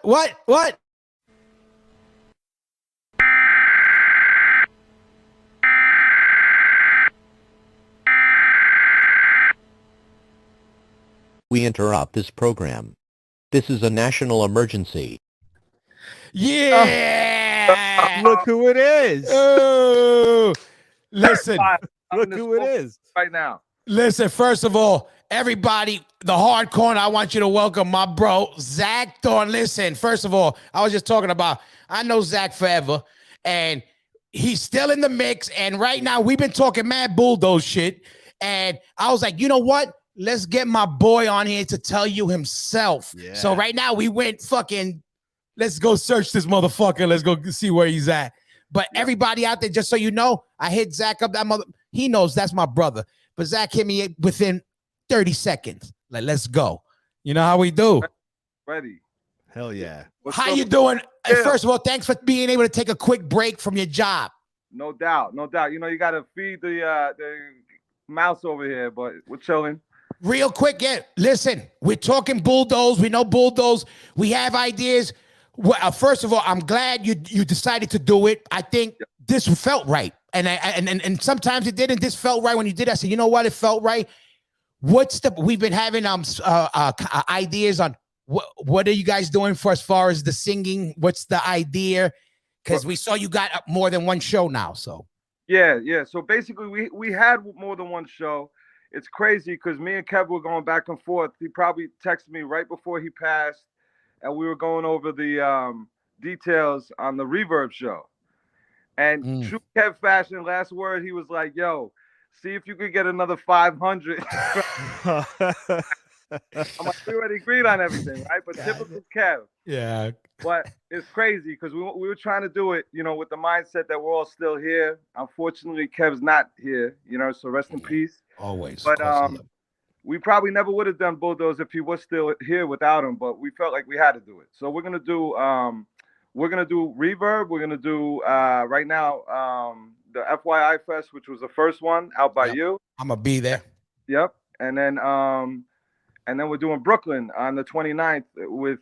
We interrupt this program. This is a national emergency. Yeah! Look who it is. Oh, listen. Look who it is. Right now. Listen, first of all, everybody, the hardcore, I want you to welcome my bro, Zach Thorne. Listen, first of all, I was just talking about, I know Zach forever, and he's still in the mix, and right now, we've been talking mad Bulldoze shit, and I was like, you know what? Let's get my boy on here to tell you himself. Yeah. So right now we went fucking, let's go search this motherfucker. Let's go see where he's at. But everybody out there, just so you know, I hit Zach up. That mother, he knows that's my brother. But Zach hit me within 30 seconds. Like, let's go. You know how we do. Ready. Hell yeah. How you doing? Yeah. First of all, thanks for being able to take a quick break from your job. No doubt. You know, you got to feed the mouse over here, but we're chilling. Real quick, yeah. Listen, we're talking Bulldoze. We know Bulldoze. We have ideas. Well, first of all, I'm glad you decided to do it. I think this felt right. And sometimes it didn't. This felt right when you did. I said, you know what? It felt right. We've been having ideas on what are you guys doing for as far as the singing? What's the idea? Because we saw you got more than one show now. So yeah. So basically, we had more than one show. It's crazy because me and Kev were going back and forth. He probably texted me right before he passed, and we were going over the details on the Reverb show. And true Kev fashion, last word, he was like, "Yo, see if you could get another 500." I'm like, we already agreed on everything, right? But typical Kev. Yeah. But it's crazy because we were trying to do it, with the mindset that we're all still here. Unfortunately, Kev's not here, so rest in peace. Always. But we probably never would have done Bulldoze if he was still here without him, but we felt like we had to do it. So we're gonna do Reverb. We're gonna do right now the FYI Fest, which was the first one out by you. I'm gonna be there. Yep. And then we're doing Brooklyn on the 29th with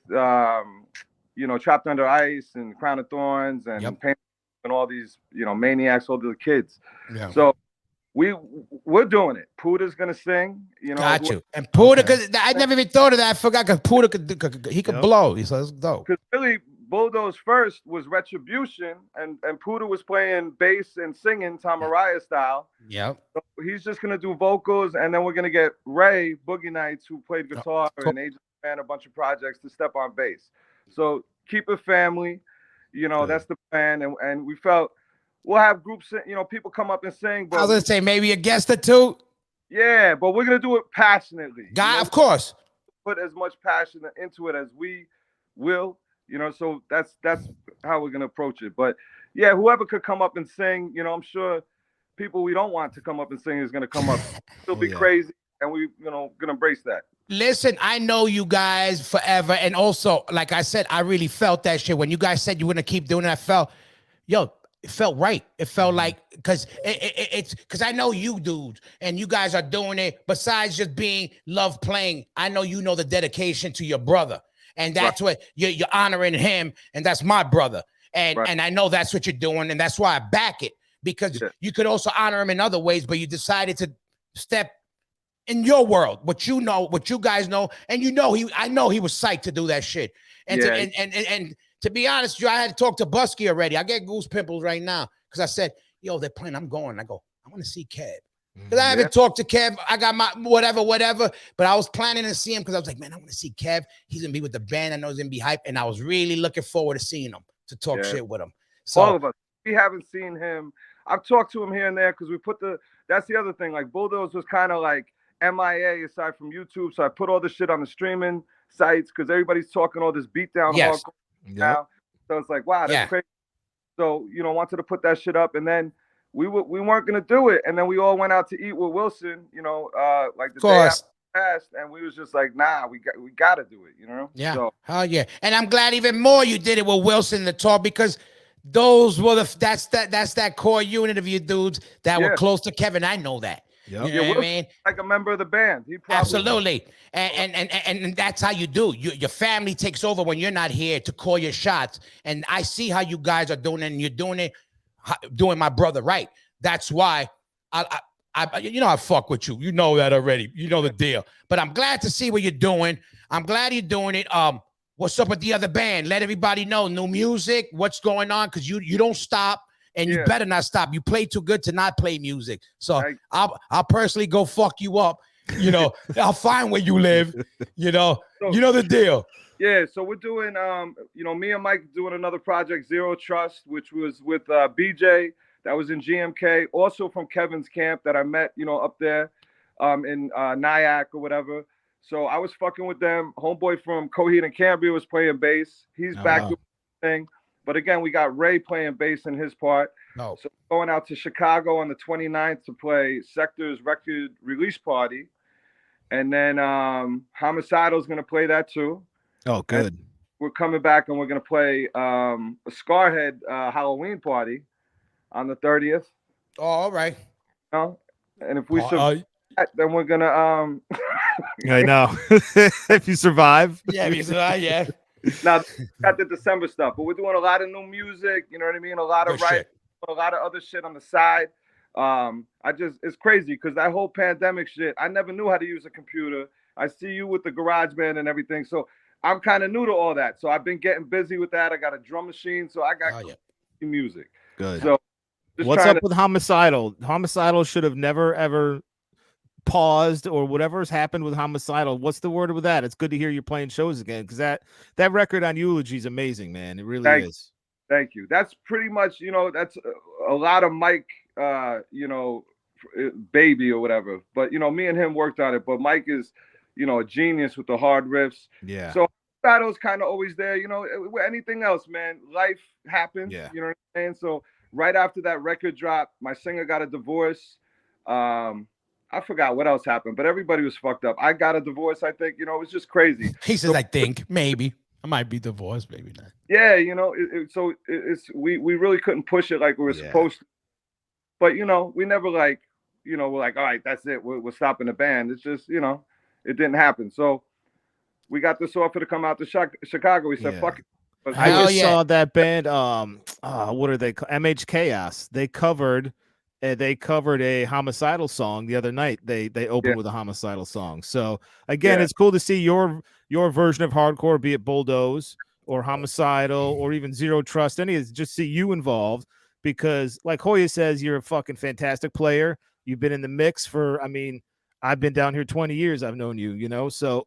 Trapped Under Ice and Crown of Thorns and Pain and all these maniacs, all the kids. Yeah. So we're doing it. Puda's gonna sing. Got you. And Puda, because I never even thought of that. I forgot because Puda could blow. So it's dope. Because really, Bulldoze first was Retribution, and Puda was playing bass and singing Tom Araya style. Yep. So he's just gonna do vocals, and then we're gonna get Ray Boogie Nights, who played guitar and Agent Man, a bunch of projects, to step on bass. So keep it family. That's the plan, and we felt. We'll have groups, people come up and sing. But I was gonna say maybe a guest or two. Yeah, but we're gonna do it passionately. Of course. Put as much passion into it as we will. So that's how we're gonna approach it. But yeah, whoever could come up and sing, I'm sure people we don't want to come up and sing is gonna come up. It'll be crazy, and we, gonna embrace that. Listen, I know you guys forever, and also, like I said, I really felt that shit when you guys said you were gonna keep doing it. I felt, it felt right. It felt like because it's because I know you dudes and you guys are doing it. Besides just being love playing, I know the dedication to your brother, and that's what you're honoring him, and that's my brother, and I know that's what you're doing, and that's why I back it because you could also honor him in other ways, but you decided to step in your world, what you guys know, and I know he was psyched to do that shit, and to be honest, I had to talk to Busky already. I get goose pimples right now because I said, "Yo, they're playing. I'm going." I go, "I want to see Kev." Because I haven't talked to Kev. I got my whatever. But I was planning to see him because I was like, "Man, I want to see Kev. He's gonna be with the band. I know he's gonna be hype." And I was really looking forward to seeing him to talk shit with him. So all of us, we haven't seen him. I've talked to him here and there because we put that's the other thing. Like Bulldoze was kind of like MIA aside from YouTube. So I put all this shit on the streaming sites because everybody's talking all this beatdown hardcore. Now, so it's like, wow, that's crazy. So wanted to put that shit up, and then we weren't gonna do it, and then we all went out to eat with Wilson, like the day after passed, and we was just like, nah, we got to do it, Yeah. So, and I'm glad even more you did it with Wilson the talk because those were that's that core unit of you dudes that were close to Kevin. I know that. Yep. You know what I mean? Like a member of the band. Absolutely. And that's how you do. Your family takes over when you're not here to call your shots. And I see how you guys are doing it, and you're doing my brother right. That's why I fuck with you. You know that already. You know the deal. But I'm glad to see what you're doing. I'm glad you're doing it. What's up with the other band? Let everybody know new music, what's going on, because you don't stop. And you better not stop. You play too good to not play music. So I'll personally go fuck you up. I'll find where you live. You know the deal. Yeah. So we're doing, me and Mike doing another project, Zero Trust, which was with BJ. That was in GMK. Also from Kevin's camp that I met, up there in Nyack or whatever. So I was fucking with them. Homeboy from Coheed and Cambria was playing bass. He's back doing the thing. But again, we got Ray playing bass in his part. No. So going out to Chicago on the 29th to play Sector's record release party. And then Homicidal's going to play that too. Oh, good. And we're coming back and we're going to play a Scarhead Halloween party on the 30th. Oh, all right. And if we survive, then we're going to... I know. If you survive. Yeah, Now, got the December stuff, but we're doing a lot of new music. You know what I mean? A lot of a lot of other shit on the side. It's crazy because that whole pandemic shit, I never knew how to use a computer. I see you with the GarageBand and everything. So I'm kind of new to all that. So I've been getting busy with that. I got a drum machine. So I got music. Good. So what's up with Homicidal? Homicidal should have never, ever paused or whatever's happened with Homicidal. What's the word with that? It's good to hear you're playing shows again because that record on Eulogy is amazing, man. It really is. Thank you. That's pretty much, that's a lot of Mike, baby or whatever. But, me and him worked on it. But Mike is, a genius with the hard riffs. Yeah. So Homicidal's kind of always there. With anything else, man, life happens. Yeah. You know what I'm saying? So right after that record drop, my singer got a divorce. I forgot what else happened, but everybody was fucked up. I got a divorce, I think. It was just crazy. He says, I think, maybe. I might be divorced, maybe not. Yeah, we really couldn't push it like we were supposed to. But, we never we're like, all right, that's it. We're stopping the band. It's just, it didn't happen. So we got this offer to come out to Chicago. We said, fuck it. I just saw that band. What are they called? MH Chaos. They covered a Homicidal song the other night. They opened with a Homicidal song. So again, it's cool to see your version of hardcore, be it Bulldoze or Homicidal or even Zero Trust. Just see you involved because, like Hoya says, you're a fucking fantastic player. You've been in the mix for. I mean, I've been down here 20 years. I've known you. So.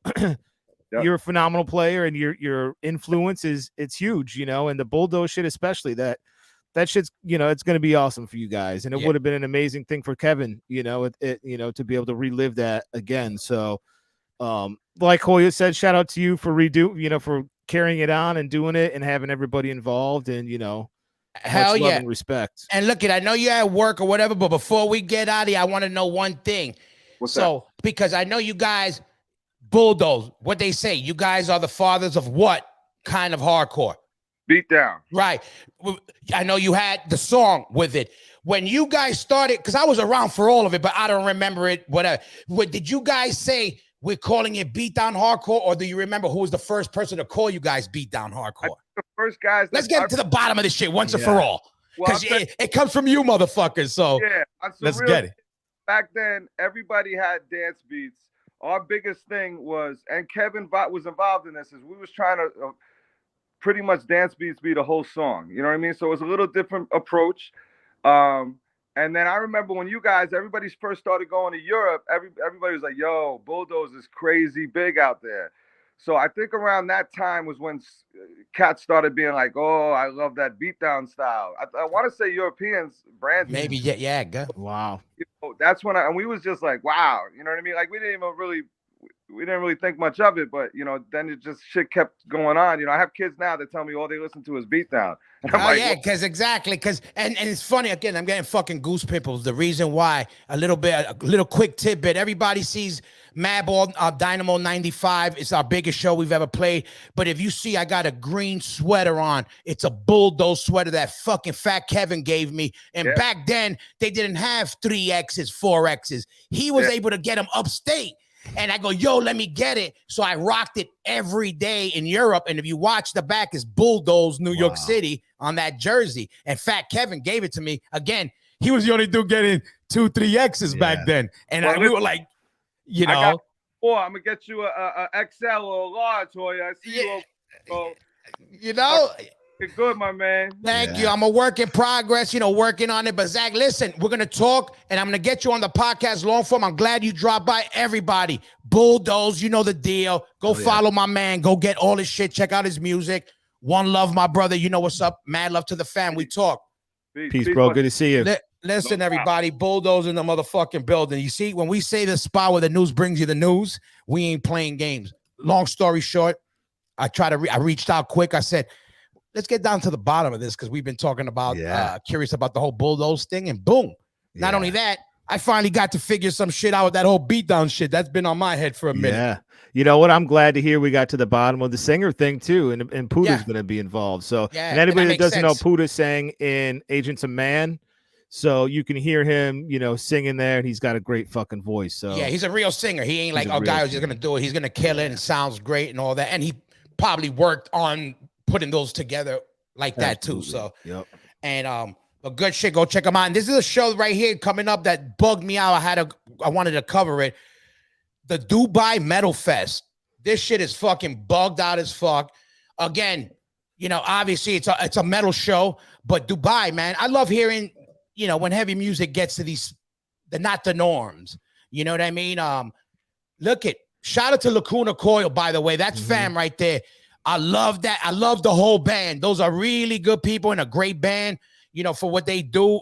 Yep. You're a phenomenal player, and your influence it's huge, and the Bulldoze shit, especially that shit's, it's going to be awesome for you guys, and it would have been an amazing thing for Kevin, to be able to relive that again. So, like Hoya said, shout out to you for for carrying it on and doing it and having everybody involved, and hell yeah, and respect. And look, I know you're at work or whatever, but before we get out of here, I want to know one thing. What's that? Because I know you guys. Bulldoze, what they say, you guys are the fathers of what kind of hardcore? Beat down. Right. I know you had the song with it. When you guys started, because I was around for all of it, but I don't remember it, whatever. What did you guys say, we're calling it beat down hardcore, or do you remember who was the first person to call you guys beat down hardcore? The first guys. Let's get to the bottom of this shit once and for all. Because it comes from you motherfuckers, so let's get it. Back then, everybody had dance beats. Our biggest thing was, and Kevin was involved in this, is we was trying to pretty much dance beats be the whole song. You know what I mean? So it was a little different approach. And then I remember when everybody first started going to Europe, everybody was like, yo, Bulldoze is crazy big out there. So I think around that time was when cats started being like, oh, I love that beatdown style. I want to say Europeans brand. Maybe, yeah. Wow. That's when and we was just like, wow, you know what I mean? Like we didn't really think much of it, but then it just shit kept going on. I have kids now that tell me all they listen to is beatdown. Because and it's funny, again, I'm getting fucking goose pimples. The reason why, a little quick tidbit, everybody sees Madball Dynamo 95. It's our biggest show we've ever played. But if you see, I got a green sweater on. It's a Bulldoze sweater that fucking Fat Kevin gave me. And back then, they didn't have 3Xs, 4Xs. He was able to get them upstate. And I go, yo, let me get it. So I rocked it every day in Europe. And if you watch the back, is Bulldoze, New York City on that jersey. And Fat Kevin gave it to me. Again, he was the only dude getting 2, 3Xs back then. And we were like, I'm going to get you a XL or a large, Hoya. I see you. You're good, my man. Thank you. I'm a work in progress, working on it. But Zach, listen, we're going to talk and I'm going to get you on the podcast long form. I'm glad you dropped by. Everybody, Bulldoze, you know the deal. Go follow my man. Go get all his shit. Check out his music. One love, my brother. You know what's up. Mad love to the fam. We talk. Peace, bro. Good to see you. Listen, everybody, Bulldoze in the motherfucking building. You see, when we say the spot where the news brings you the news, we ain't playing games. Long story short, I reached out quick. I said, let's get down to the bottom of this because we've been talking about curious about the whole Bulldoze thing, and boom. Not only that, I finally got to figure some shit out with that whole beatdown shit. That's been on my head for a minute. Yeah. You know what? I'm glad to hear we got to the bottom of the singer thing too. And Puda's going to be involved. So, and anybody that doesn't know, Puda sang in Agents of Man. So you can hear him, singing there, and he's got a great fucking voice. So yeah, he's a real singer. He ain't like a guy who's just going to do it. He's going to kill it and sounds great and all that. And he probably worked on putting those together like that too. So, yep. And But good shit. Go check them out. And this is a show right here coming up that bugged me out. I wanted to cover it. The Dubai Metal Fest. This shit is fucking bugged out as fuck. Again, obviously it's a metal show, but Dubai, man, I love hearing, when heavy music gets to not the norms. You know what I mean? Shout out to Lacuna Coil, by the way. That's fam right there. I love that. I love the whole band. Those are really good people and a great band, for what they do.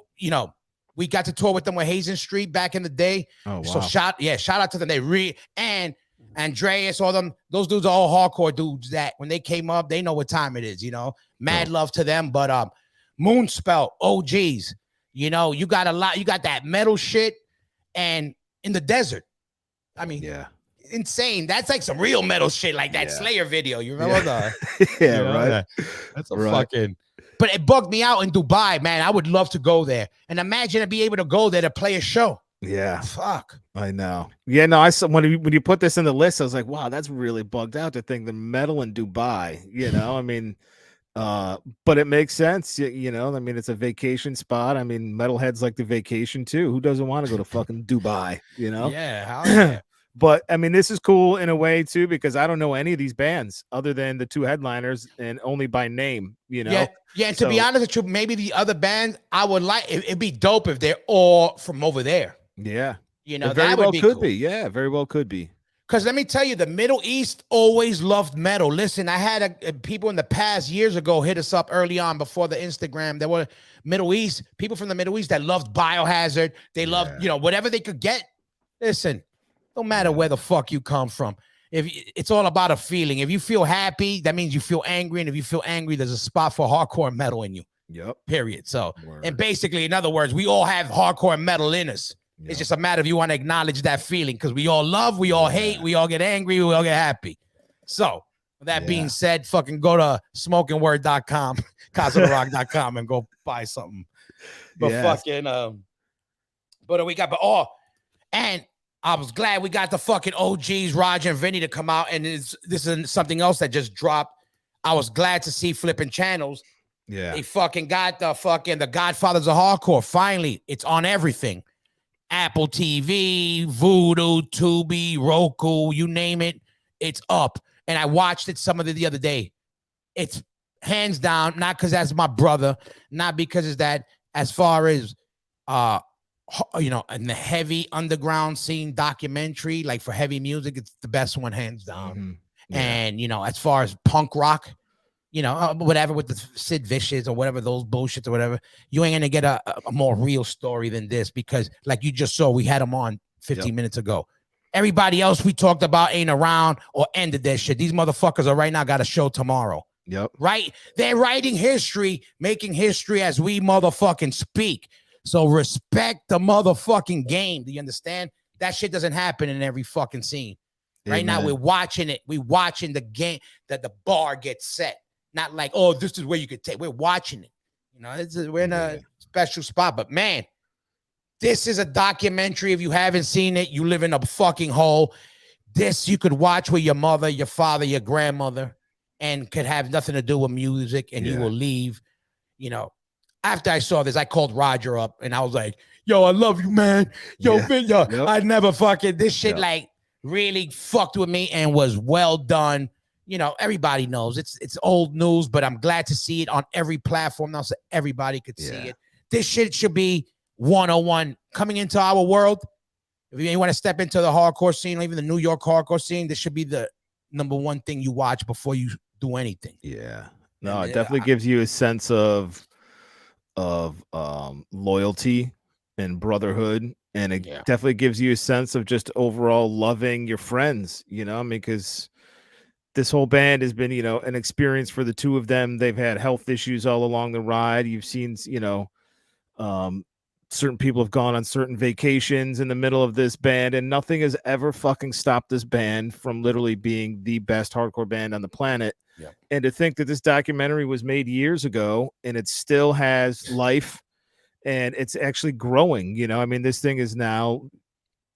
We got to tour with them with Hazen Street back in the day. Oh, wow. So shout out to them. And Andreas, all them, those dudes are all hardcore dudes that when they came up, they know what time it is, Mad love to them. But Moonspell, OGs, you got you got that metal shit and in the desert. I mean, insane. That's like some real metal shit, like that Slayer video. You remember that? Right. That's a fucking. But it bugged me out in Dubai, man. I would love to go there and imagine to be able to go there to play a show. Yeah, fuck. I know. Yeah, no. I saw when you put this in the list, I was like, wow, that's really bugged out to think the metal in Dubai. I mean, but it makes sense. I mean, it's a vacation spot. I mean, metalheads like the vacation too. Who doesn't want to go to fucking Dubai? Yeah, how yeah. But I mean, this is cool in a way too, because I don't know any of these bands other than the two headliners and only by name, Yeah. And to be honest with you, maybe the other bands I would like, it'd be dope if they're all from over there. Yeah. That very would well be could cool. be. Yeah, very well could be. Because let me tell you, the Middle East always loved metal. Listen, I had people in the past years ago hit us up early on before the Instagram. There were people from the Middle East that loved Biohazard. They loved, whatever they could get. Listen, no matter where the fuck you come from. It's all about a feeling. If you feel happy, that means you feel angry. And if you feel angry, there's a spot for hardcore metal in you. Yep. Period. So, and basically, in other words, we all have hardcore metal in us. Yep. It's just a matter of you want to acknowledge that feeling because we all love, we all hate, we all get angry, we all get happy. So, with that being said, fucking go to smokingword.com, CasaDeRock.com and go buy something. But and I was glad we got the fucking OGs, Roger and Vinny, to come out. And this is something else that just dropped. I was glad to see flipping channels. Yeah. They fucking got the Godfathers of Hardcore. Finally, it's on everything. Apple TV, Vudu, Tubi, Roku, you name it, it's up. And I watched it some of the other day. It's hands down, not because that's my brother, not because it's that, as far as in the heavy underground scene documentary, like for heavy music, it's the best one, hands down. Mm-hmm. Yeah. And as far as punk rock, whatever with the Sid Vicious or whatever, those bullshits or whatever, you ain't gonna get a more real story than this, because like you just saw, we had them on 15 minutes ago. Everybody else we talked about ain't around or ended their shit. These motherfuckers are right now got a show tomorrow. Yep. Right? They're writing history, making history as we motherfucking speak. So respect the motherfucking game. Do you understand? That shit doesn't happen in every fucking scene. Right now, we're watching it. We're watching the game, that the bar gets set. Not like, oh, this is where you could take. We're watching it. We're in a special spot. But man, this is a documentary. If you haven't seen it, you live in a fucking hole. This you could watch with your mother, your father, your grandmother, and could have nothing to do with music, and you will leave. After I saw this, I called Roger up and I was like, yo, I love you, man. Yo, I never fucking, this shit like really fucked with me and was well done. Everybody knows it's old news, but I'm glad to see it on every platform now so everybody could see it. This shit should be 101 coming into our world. If you want to step into the hardcore scene, or even the New York hardcore scene, this should be the number one thing you watch before you do anything. Yeah. No, it definitely gives you a sense of loyalty and brotherhood, and it definitely gives you a sense of just overall loving your friends, because this whole band has been, an experience for the two of them. They've had health issues all along the ride. You've seen, certain people have gone on certain vacations in the middle of this band, and nothing has ever fucking stopped this band from literally being the best hardcore band on the planet. Yeah. And to think that this documentary was made years ago and it still has life and it's actually growing, this thing is now,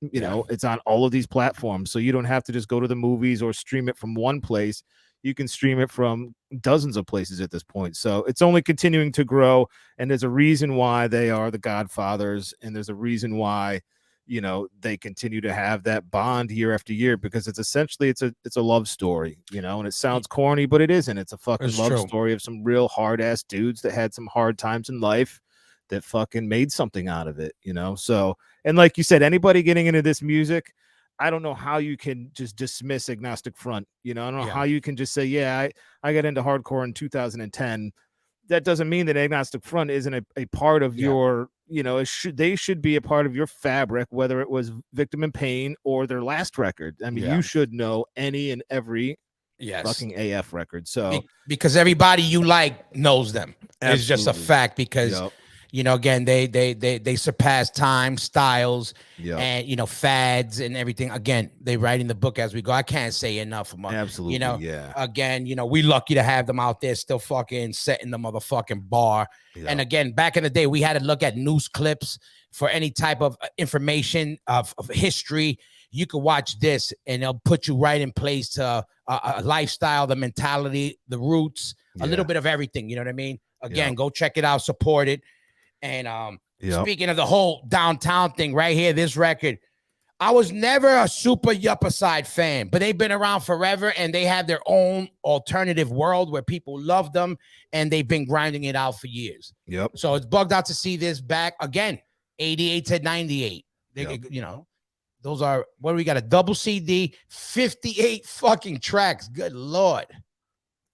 it's on all of these platforms. So you don't have to just go to the movies or stream it from one place. You can stream it from dozens of places at this point. So it's only continuing to grow. And there's a reason why they are the Godfathers. And there's a reason why, you know, they continue to have that bond year after year, because it's essentially it's a love story, you know, and it sounds corny, but it isn't. It's a fucking love story of some real hard ass dudes that had some hard times in life that fucking made something out of it, you know? So, and like you said, anybody getting into this music, I don't know how you can just dismiss Agnostic Front. You know, I don't know how you can just say, yeah, I got into hardcore in 2010. That doesn't mean that Agnostic Front isn't a part of your, you know, they should be a part of your fabric, whether it was Victim in Pain or their last record. I mean, you should know any and every fucking AF record. So because everybody you like knows them. It's just a fact, because you know, again, they surpass time, styles, and, you know, fads and everything. Again, they write in the book as we go. I can't say enough of them. Absolutely, you know, again, you know, we lucky to have them out there still fucking setting the motherfucking bar. And again, back in the day, we had to look at news clips for any type of information of history. You could watch this and they'll put you right in place to a lifestyle, the mentality, the roots, a little bit of everything. You know what I mean? Again, go check it out, support it. And speaking of the whole downtown thing right here, this record, I was never a super Yuppa Side fan, but they've been around forever and they have their own alternative world where people love them, and they've been grinding it out for years. So it's bugged out to see this back again, 88 to 98. You know, those are, what do we got? A double CD, 58 fucking tracks. Good Lord.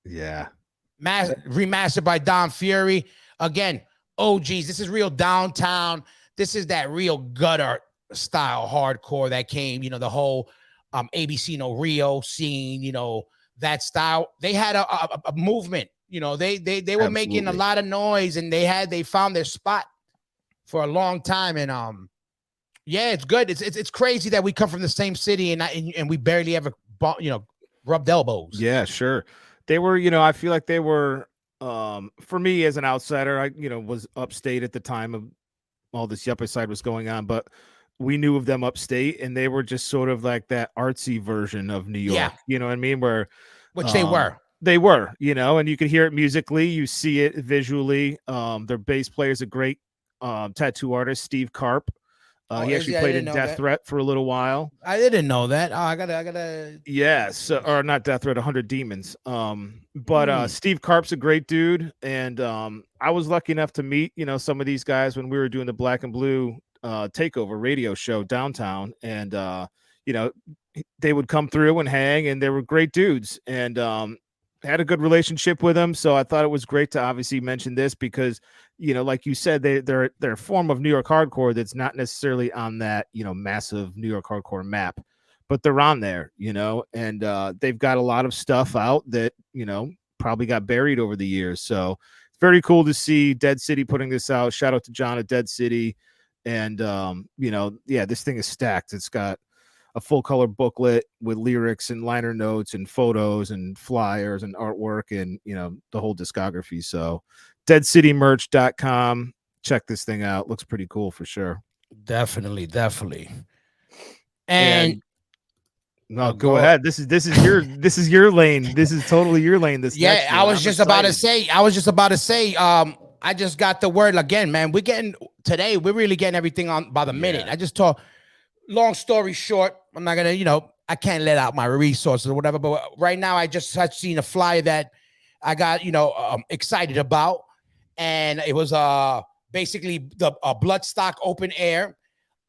Remastered by Don Fury. Again, OGs, this is real downtown. This is that real gutter style hardcore that came, you know, the whole ABC No Rio scene, you know, that style. They had a movement, you know, they were making a lot of noise, and they found their spot for a long time. And yeah, it's good. It's crazy that we come from the same city and we barely ever, you know, rubbed elbows. Yeah, sure. They were, you know, I feel like they were, for me as an outsider, I, you know, was upstate at the time of all this Yuppa Side was going on, but we knew of them upstate, and they were just sort of like that artsy version of New York, you know what I mean? Which they were, you know, and you could hear it musically, you see it visually. Their bass player is a great tattoo artist, Steve Karp. He actually played in Death Threat for a little while. I didn't know that. Oh, I gotta. Yeah, so, or not Death Threat, 100 Demons. But Steve Karp's a great dude, and I was lucky enough to meet, you know, some of these guys when we were doing the Black and Blue takeover radio show downtown, and you know, they would come through and hang, and they were great dudes, and had a good relationship with them. So I thought it was great to obviously mention this, because, you know, like you said, they're a form of New York hardcore that's not necessarily on that, you know, massive New York hardcore map, but they're on there, you know, and they've got a lot of stuff out that, you know, probably got buried over the years. So it's very cool to see Dead City putting this out. Shout out to John at Dead City. And you know, yeah, this thing is stacked. It's got a full color booklet with lyrics and liner notes and photos and flyers and artwork, and, you know, the whole discography. So deadcitymerch.com. Check this thing out. Looks pretty cool for sure. Definitely. And no, go ahead. This is your lane. This is totally your lane. I was just about to say, I just got the word again, man. We're really getting everything on by the minute. I just talk. Long story short, I'm not gonna, you know, I can't let out my resources or whatever, but right now I just had seen a flyer that I got, you know, excited about, and it was basically the Bloodstock open air,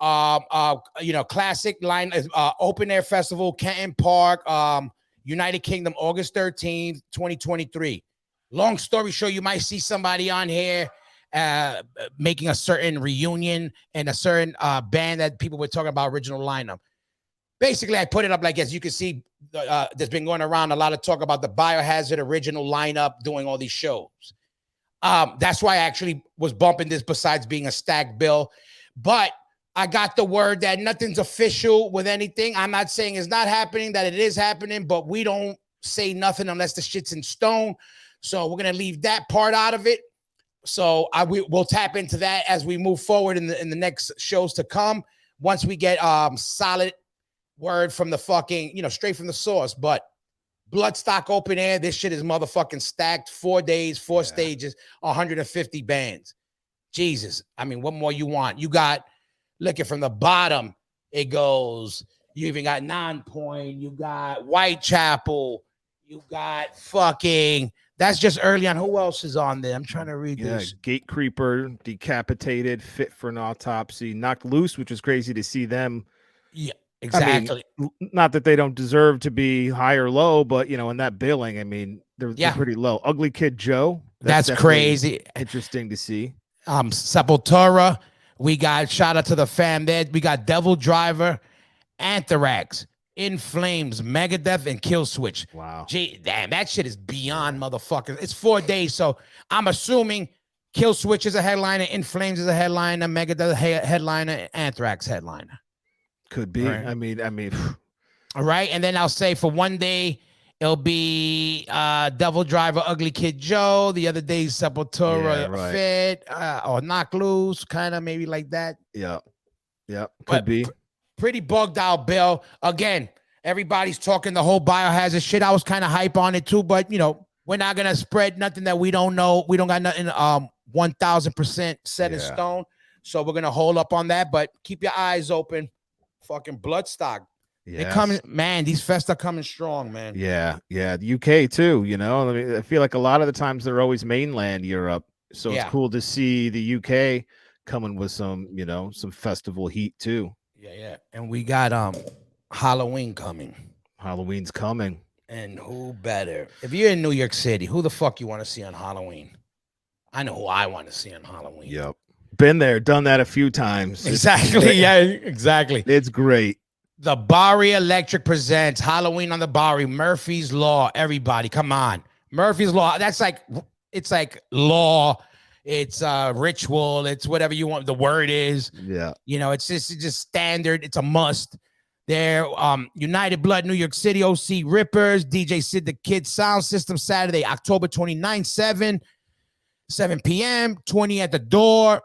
you know, classic line open air festival, Canton Park, United Kingdom, August 13th, 2023. Long story short, you might see somebody on here making a certain reunion and a certain band that people were talking about original lineup. Basically, I put it up like, as you can see, there's been going around a lot of talk about the Biohazard original lineup doing all these shows. That's why I actually was bumping this, besides being a stacked bill. But I got the word that nothing's official with anything. I'm not saying it's not happening, that it is happening, but we don't say nothing unless the shit's in stone. So we're going to leave that part out of it. So we'll tap into that as we move forward in the next shows to come, once we get solid word from the fucking, you know, straight from the source. But Bloodstock open air. This shit is motherfucking stacked. 4 days, 4 stages, 150 bands. Jesus. I mean, what more you want? You got, looking from the bottom, it goes, you even got Nonpoint, you got Whitechapel, you got fucking, that's just early on. Who else is on there? I'm trying to read this. Gate Creeper, Decapitated, Fit for an Autopsy, Knocked Loose, which is crazy to see them. Yeah, exactly. I mean, not that they don't deserve to be high or low, but, in that billing, I mean, they're pretty low. Ugly Kid Joe. That's crazy. Interesting to see. Sepultura. We got, shout out to the fam there. We got Devil Driver, Anthrax, In Flames, Megadeth, and Killswitch. Wow. Gee, damn, that shit is beyond motherfuckers. It's 4 days, so I'm assuming Killswitch is a headliner, In Flames is a headliner, Megadeth headliner, Anthrax headliner. Could be. Right. I mean. All right, and then I'll say for one day it'll be Devil Driver, Ugly Kid Joe. The other day Sepultura, Fit, or Knock Loose, kind of maybe like that. Yeah, could be. Pretty bugged out, Bill. Again, everybody's talking the whole biohazard shit. I was kind of hype on it too, but we're not gonna spread nothing that we don't know. We don't got nothing 1000% set in stone. So we're gonna hold up on that. But keep your eyes open. Fucking Bloodstock. They're coming, man. These fests are coming strong, man. Yeah. The UK too. I mean, I feel like a lot of the times they're always mainland Europe, so it's cool to see the UK coming with some, some festival heat too. Yeah. And we got Halloween coming. Halloween's coming. And who better? If you're in New York City, who the fuck you want to see on Halloween? I know who I want to see on Halloween. Yep. Been there, done that a few times. Exactly. Yeah, exactly. It's great. The Bowery Electric presents Halloween on the Bowery. Murphy's Law. Everybody, come on. Murphy's Law. That's like, it's like law. It's ritual. It's whatever you want. The word is. Yeah. It's just standard. It's a must. They're United Blood, New York City, OC Rippers, DJ Sid the Kid Sound System, Saturday, October 29th, 7 p.m., 20 at the door.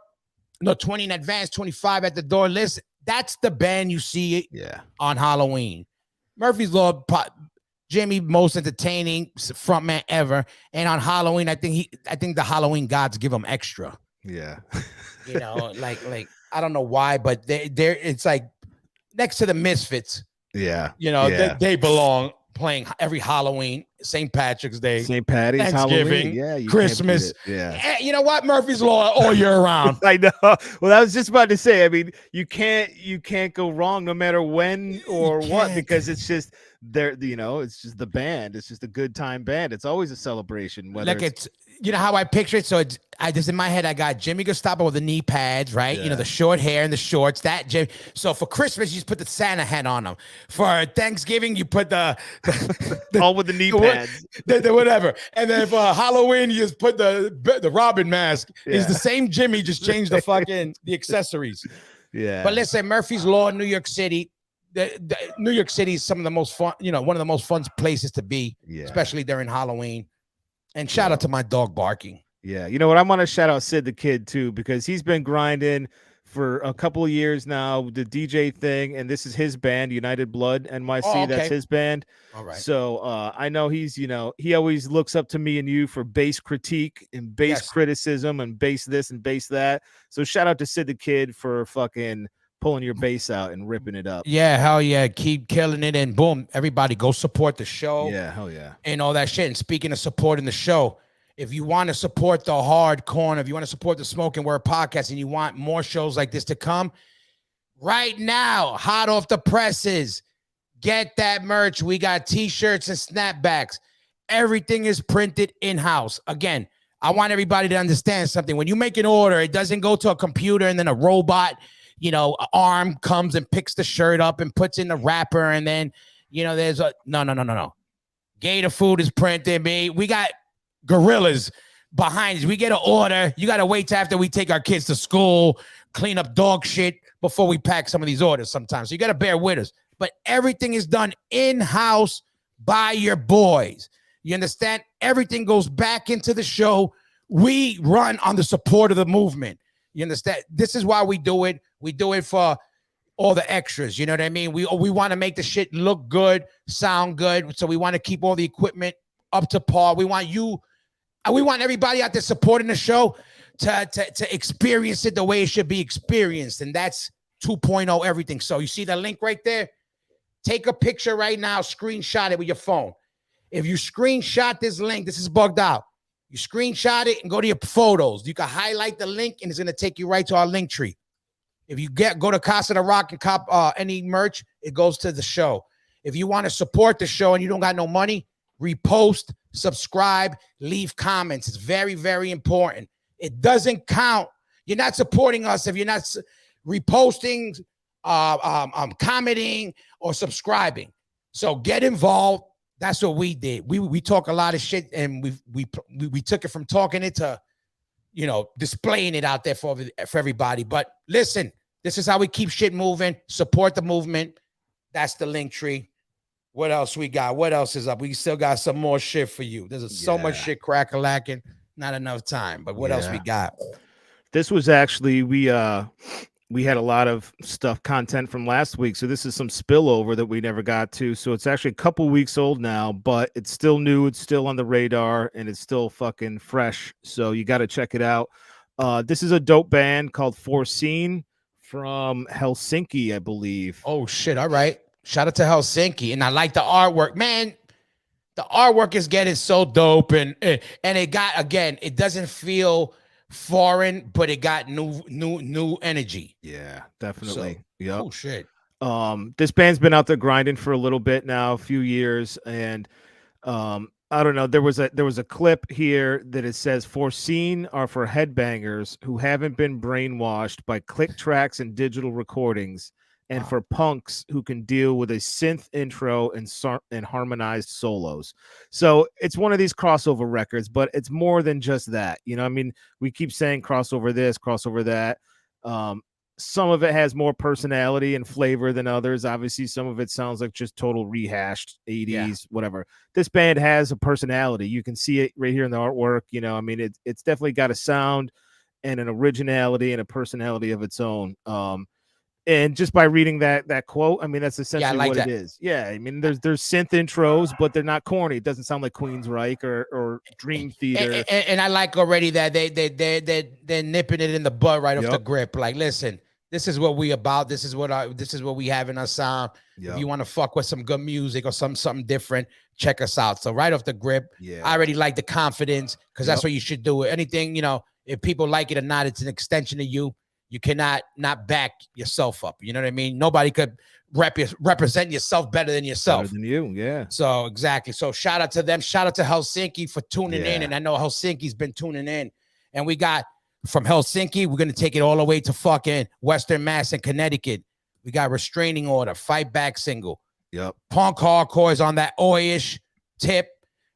No, 20 in advance, 25 at the door. Listen, that's the band you see on Halloween. Murphy's Law, Jimmy, most entertaining frontman ever. And on Halloween, I think the Halloween gods give him extra. Yeah. Like I don't know why, but they're it's like next to the Misfits. Yeah. They belong playing every Halloween, St. Patrick's Day, St. Patty's, Thanksgiving, Halloween. Christmas. Yeah. You know what? Murphy's Law all year round. I know. Well, I was just about to say, I mean, you can't go wrong no matter when or what, because it's just it's just the band. It's just a good time band. It's always a celebration. Whether it's how I picture it. So I just in my head, I got Jimmy Gestapo with the knee pads, right? Yeah. The short hair and the shorts. That Jimmy. So for Christmas, you just put the Santa hat on them. For Thanksgiving, you put the all with the knee pads, the whatever. And then for Halloween, you just put the Robin mask. Yeah. It's the same Jimmy, just changed the accessories. Yeah. But listen, Murphy's Law, New York City. The New York City is some of the most fun, one of the most fun places to be, especially during Halloween. And shout out to my dog barking. Yeah. You know what? I want to shout out Sid the Kid too, because he's been grinding for a couple of years now, the DJ thing. And this is his band, United Blood NYC. Oh, okay. That's his band. All right. So I know he's, he always looks up to me and you for bass critique and bass criticism and bass this and bass that. So shout out to Sid the Kid for fucking pulling your bass out and ripping it up. Yeah, hell yeah. Keep killing it. And boom, everybody go support the show. Yeah, hell yeah. And all that shit. And speaking of supporting the show, if you want to support the hard corner, if you want to support the Smoking Word podcast and you want more shows like this to come, right now, hot off the presses, get that merch. We got t-shirts and snapbacks. Everything is printed in-house. Again, I want everybody to understand something. When you make an order, it doesn't go to a computer and then a robot arm comes and picks the shirt up and puts in the wrapper. And then, there's no. Gator Food is printed. We got gorillas behind us. We get an order. You got to wait till after we take our kids to school, clean up dog shit before we pack some of these orders sometimes. So you got to bear with us. But everything is done in-house by your boys. You understand? Everything goes back into the show. We run on the support of the movement. You understand? This is why we do it. We do it for all the extras. You know what I mean? We want to make the shit look good, sound good. So we want to keep all the equipment up to par. We want everybody out there supporting the show to experience it the way it should be experienced. And that's 2.0 everything. So you see the link right there? Take a picture right now, screenshot it with your phone. If you screenshot this link, this is bugged out. You screenshot it and go to your photos. You can highlight the link and it's going to take you right to our link tree. If you go to Casa de Rock and cop any merch, it goes to the show. If you want to support the show and you don't got no money, repost, subscribe, leave comments. It's very, very important. It doesn't count. You're not supporting us if you're not reposting, commenting, or subscribing. So get involved. That's what we did. We talk a lot of shit, and we took it from talking it to, you know, displaying it out there for everybody. But listen, this is how we keep shit moving. Support the movement. That's the link tree. What else we got? What else is up? We still got some more shit for you. There's so much shit crack-a-lacking. Not enough time. But what else we got? This was actually, we had a lot of content from last week. So this is some spillover that we never got to. So it's actually a couple weeks old now, but it's still new. It's still on the radar and it's still fucking fresh. So you got to check it out. This is a dope band called Foreseen from Helsinki, I believe. Oh shit. All right. Shout out to Helsinki. And I like the artwork, man. The artwork is getting so dope. And it got, again, it doesn't feel foreign, but it got new energy. Yeah, definitely. So, yep. Oh shit. This band's been out there grinding for a little bit now, a few years, and I don't know. There was a clip here that it says Foreseen are for headbangers who haven't been brainwashed by click tracks and digital recordings, and for punks who can deal with a synth intro and harmonized solos. So it's one of these crossover records, but it's more than just that. You know, I mean, we keep saying crossover this, crossover that. Some of it has more personality and flavor than others. Obviously, some of it sounds like just total rehashed 80s, whatever. This band has a personality. You can see it right here in the artwork. You know, I mean, it's definitely got a sound and an originality and a personality of its own. And just by reading that quote, I mean, that's essentially what it is. Yeah, I mean, there's synth intros, but they're not corny. It doesn't sound like Queensryche or Dream Theater. And I like already that they're nipping it in the bud right off the grip. Like, listen, this is what we about. This is what we have in our sound. If you want to fuck with some good music or something different, check us out. So right off the grip, I already like the confidence because that's what you should do. Anything, you know, if people like it or not, it's an extension of you. You cannot not back yourself up. You know what I mean? Nobody could represent yourself better than yourself. Better than you, yeah. So exactly. So shout out to them. Shout out to Helsinki for tuning in. And I know Helsinki's been tuning in. And we got from Helsinki, we're going to take it all the way to fucking Western Mass and Connecticut. We got Restraining Order, Fight Back single. Yep. Punk hardcore is on that oi-ish tip.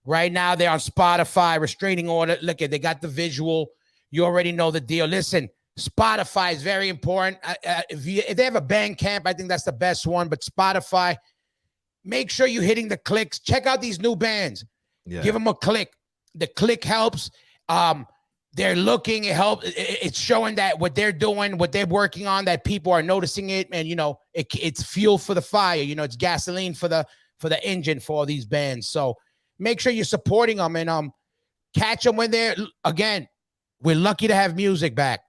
Right now they're on Spotify. Restraining Order. Look at, they got the visual. You already know the deal. Listen, Spotify is very important. If they have a Bandcamp, I think that's the best one. But Spotify, make sure you're hitting the clicks. Check out these new bands. Give them a click. The click helps. They're looking. It helps. It's showing that what they're doing, what they're working on, that people are noticing it, and you know, it's fuel for the fire. You know, it's gasoline for the engine for all these bands. So make sure you're supporting them and catch them when they're again. We're lucky to have music back.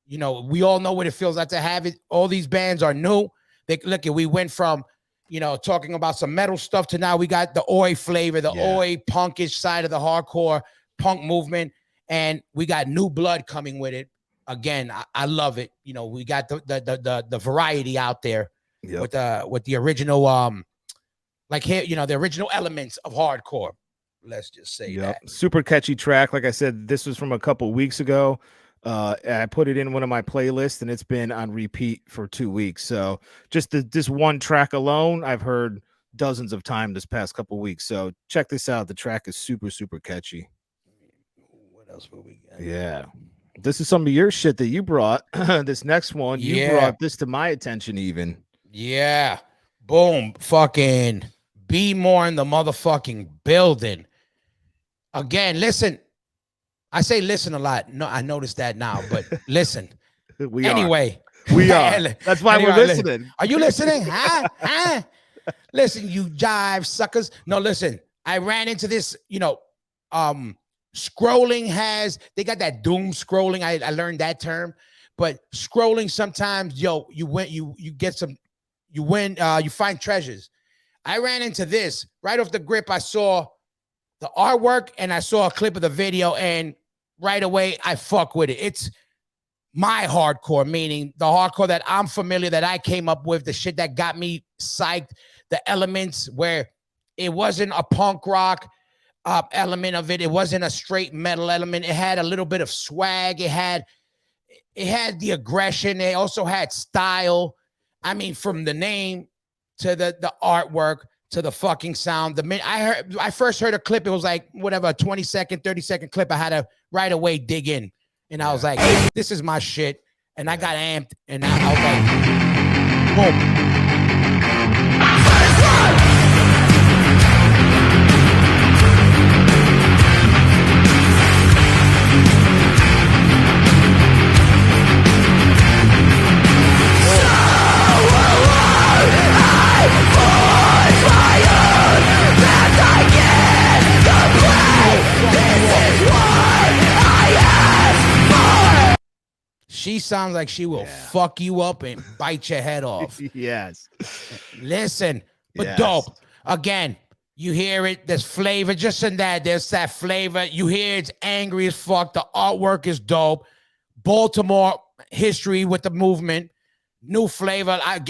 You know, we all know what it feels like to have it. All these bands are new. We went from, you know, talking about some metal stuff to now we got the oi flavor, the oi punkish side of the hardcore punk movement, and we got new blood coming with it. Again, I love it. You know, we got the variety out there with the original like here, you know, the original elements of hardcore. Let's just say that. Super catchy track. Like I said, this was from a couple weeks ago. I put it in one of my playlists and it's been on repeat for 2 weeks. So just this one track alone, I've heard dozens of times this past couple weeks. So check this out. The track is super, super catchy. What else will we get? Yeah. This is some of your shit that you brought. This next one, you brought this to my attention even. Yeah. Boom. Fucking be more in the motherfucking building. Again, listen. I say listen a lot. No, I noticed that now, but listen. We anyway, We are. That's why we're listening. Are you listening? Huh? Listen, you jive suckers. No, listen. I ran into this, scrolling they got that doom scrolling. I learned that term, but scrolling sometimes, you find treasures. I ran into this right off the grip. I saw the artwork and I saw a clip of the video, and right away I fuck with it. It's my hardcore, meaning the hardcore that I'm familiar, that I came up with, the shit that got me psyched, the elements where it wasn't a punk rock element of it. It wasn't a straight metal element. It had a little bit of swag. It had the aggression. It also had style. I mean, from the name to the artwork to the fucking sound. The minute I first heard a clip, it was like whatever, a 20-second, 30-second clip. I had to right away dig in. And I was like, this is my shit. And I got amped. And I was like, boom. She sounds like she will fuck you up and bite your head off. Yes. Listen, but dope. Again, you hear it. There's flavor just in that. There's that flavor. You hear it's angry as fuck. The artwork is dope. Baltimore history with the movement. New flavor. I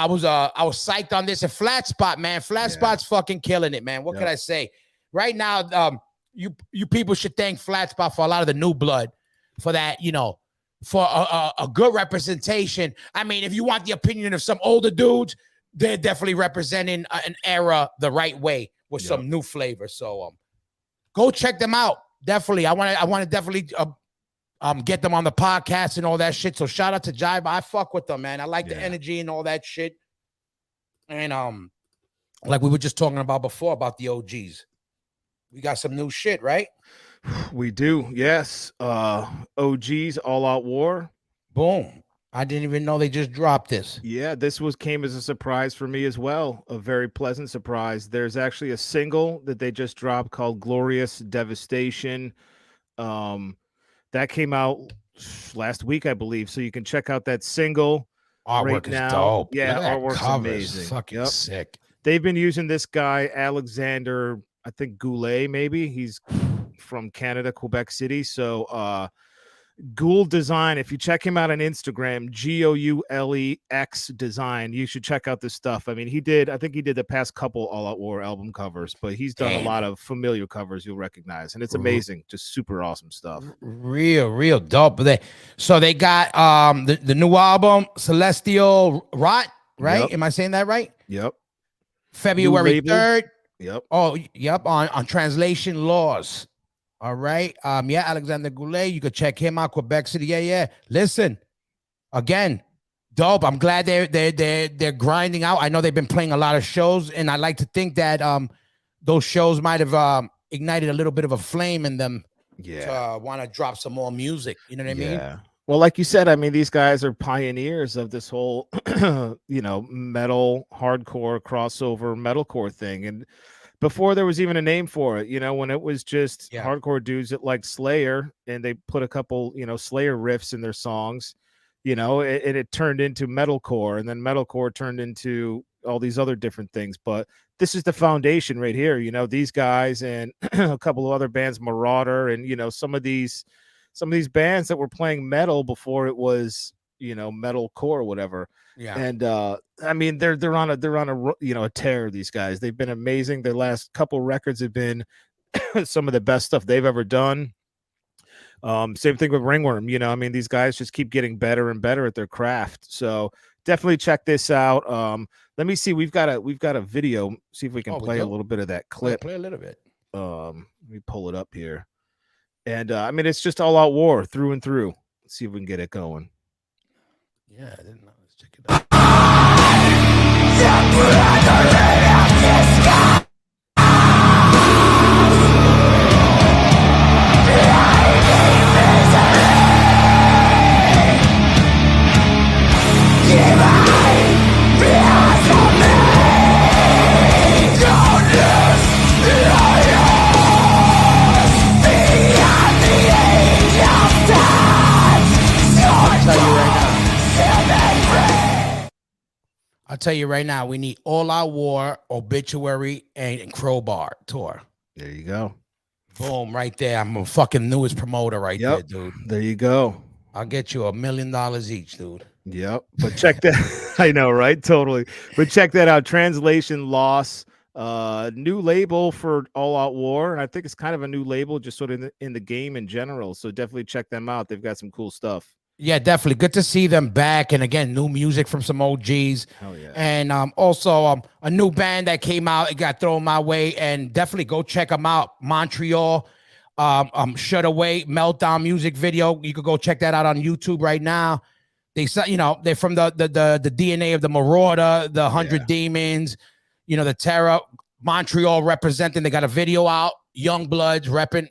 was psyched on this. And Flat Spot, man. Flat Spot's fucking killing it, man. What can I say? Right now, you people should thank Flat Spot for a lot of the new blood, for that, for a good representation. I mean, if you want the opinion of some older dudes, they're definitely representing an era the right way with some new flavor. So go check them out. Definitely. I want to definitely get them on the podcast and all that shit. So shout out to Jive. I fuck with them, man. I like the energy and all that shit. And like we were just talking about before about the OGs. We got some new shit, right? We do, yes. OGs, All Out War. Boom. I didn't even know they just dropped this. Yeah, this came as a surprise for me as well. A very pleasant surprise. There's actually a single that they just dropped called Glorious Devastation. That came out last week, I believe. So you can check out that single. Artwork is dope. Yeah, artwork's amazing. Fucking sick. They've been using this guy, Alexander, I think Goulet, maybe. He's from Canada, Quebec City. So Gould Design, if you check him out on Instagram, GOULEX Design, you should check out this stuff. I mean, I think he did the past couple All Out War album covers, but he's done a lot of familiar covers you'll recognize, and it's amazing. Just super awesome stuff. Real dope. So they got the new album, Celestial Rot, right? Yep. Am I saying that right? Yep. February 3rd. Yep. Oh, yep. On Translation Laws. All right. Alexander Goulet. You could check him out. Quebec City. Yeah. Listen, again, dope. I'm glad they're grinding out. I know they've been playing a lot of shows, and I like to think that those shows might have ignited a little bit of a flame in them. Yeah. To want to drop some more music. You know what I mean? Yeah. Well, like you said, I mean, these guys are pioneers of this whole, metal, hardcore, crossover, metalcore thing. And before there was even a name for it, when it was just hardcore dudes that liked Slayer, and they put a couple, Slayer riffs in their songs, it turned into metalcore, and then metalcore turned into all these other different things. But this is the foundation right here. These guys and a couple of other bands, Marauder, and, some of these bands that were playing metal before it was, metalcore or whatever. Yeah. And I mean, they're on a tear. These guys, they've been amazing. Their last couple records have been some of the best stuff they've ever done. Same thing with Ringworm. I mean, these guys just keep getting better and better at their craft. So definitely check this out. Let me see. We've got a video. See if we can play a little bit of that clip. Play a little bit. Let me pull it up here. And I mean, it's just All Out War through and through. Let's see if we can get it going. Yeah, I didn't know. Let's check it out. I'll tell you right now, we need All Out War, Obituary, and Crowbar tour. There you go. Boom, right there. I'm a fucking newest promoter right there, dude. There you go. I'll get you $1 million each, dude. Yep. But check that. I know, right? Totally. But check that out. Translation Loss. New label for All Out War. And I think it's kind of a new label, just sort of in the game in general. So definitely check them out. They've got some cool stuff. Yeah, definitely. Good to see them back. And again, new music from some OGs. Hell yeah. And also a new band that came out. It got thrown my way. And definitely go check them out. Montreal. Shut Away Meltdown music video. You could go check that out on YouTube right now. They, they're from the DNA of the Marauder, the 100 Demons, the Terror. Montreal representing. They got a video out. Young Bloods repping,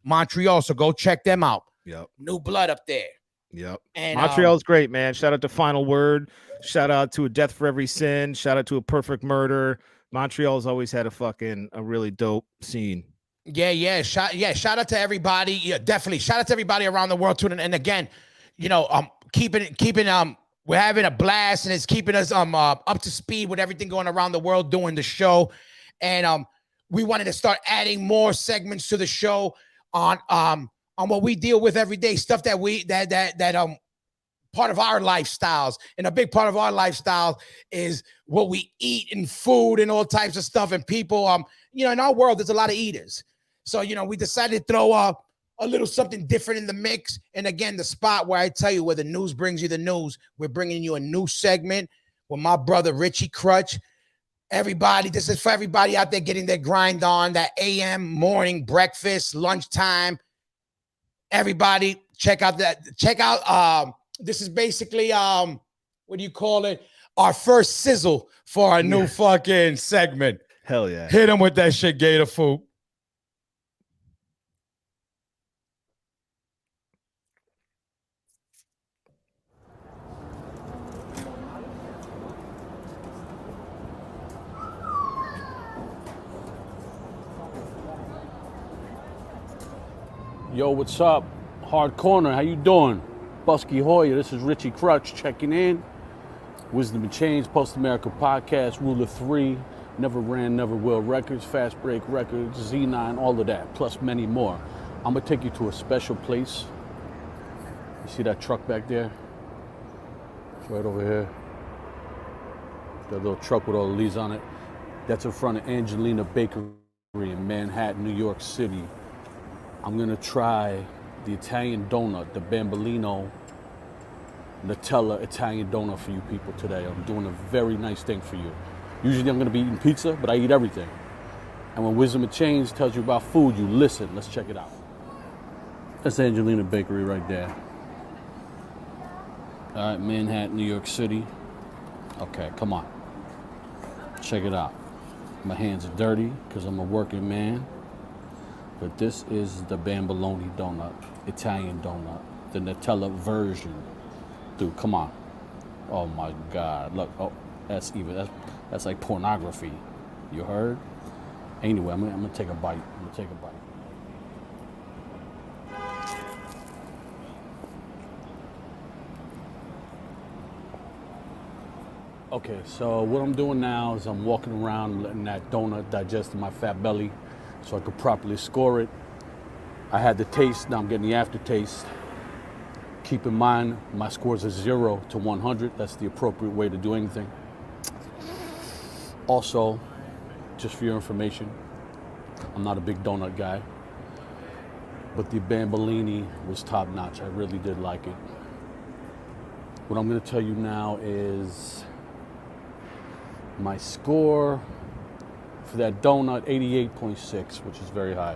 Montreal. So go check them out. Yep. New blood up there. Yep. And Montreal's great, man. Shout out to Final Word. Shout out to A Death for Every Sin. Shout out to A Perfect Murder. Montreal's always had a really dope scene. Yeah. Shout out to everybody. Yeah, definitely. Shout out to everybody around the world tuning in. And again, keeping we're having a blast, and it's keeping us up to speed with everything going around the world doing the show. And we wanted to start adding more segments to the show on what we deal with every day, stuff that part of our lifestyles. And a big part of our lifestyle is what we eat and food and all types of stuff. And people, in our world, there's a lot of eaters. So, we decided to throw a little something different in the mix. And again, the spot where I tell you where the news brings you the news, we're bringing you a new segment with my brother, Richie Crutch. Everybody, this is for everybody out there getting their grind on, that AM, morning, breakfast, lunchtime. Everybody, check out this is basically, what do you call it? Our first sizzle for our new fucking segment. Hell yeah. Hit him with that shit, Gator Food. Yo, what's up? Hard Corner, how you doing? Busky Hoyer, this is Richie Crutch checking in. Wisdom and Change, Post America Podcast, Rule of 3, Never Ran, Never Will Records, Fast Break Records, Z9, all of that, plus many more. I'm gonna take you to a special place. You see that truck back there? It's right over here. That little truck with all the leaves on it. That's in front of Angelina Bakery in Manhattan, New York City. I'm gonna try the Italian donut, the Bambolino Nutella Italian donut for you people today. I'm doing a very nice thing for you. Usually I'm gonna be eating pizza, but I eat everything. And when Wisdom of Change tells you about food, you listen. Let's check it out. That's Angelina Bakery right there. All right, Manhattan, New York City. Okay, come on. Check it out. My hands are dirty because I'm a working man. But this is the Bamboloni donut, Italian donut, the Nutella version. Dude, come on. Oh my God, look, that's like pornography. You heard? Anyway, I'm gonna take a bite. Okay, so what I'm doing now is I'm walking around letting that donut digest in my fat belly so I could properly score it. I had the taste, now I'm getting the aftertaste. Keep in mind, my scores are 0 to 100. That's the appropriate way to do anything. Also, just for your information, I'm not a big donut guy, but the Bambolini was top notch. I really did like it. What I'm gonna tell you now is my score for that donut, 88.6, which is very high.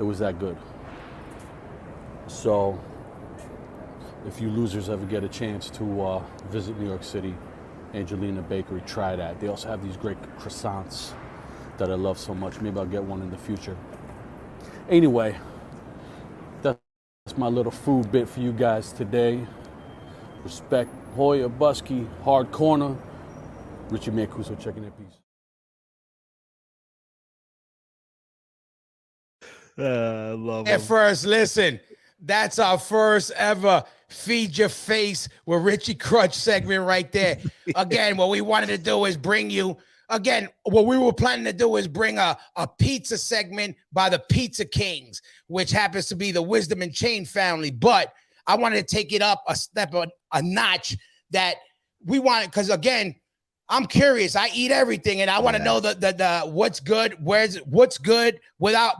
It was that good. So, if you losers ever get a chance to visit New York City, Angelina Bakery, try that. They also have these great croissants that I love so much. Maybe I'll get one in the future. Anyway, that's my little food bit for you guys today. Respect, Hoya, Busky, Hard Corner, Richie Mancuso checking that piece. I love At him. first, listen, That's our first ever Feed Your Face with Richie Crutch segment right there. Again, what we wanted to do is bring you, again, what we were planning to do is bring a pizza segment by the Pizza Kings, which happens to be the Wisdom and Chain family. But I wanted to take it up a step, a notch that we wanted, because again, I'm curious. I eat everything, and I want to know the what's good, what's good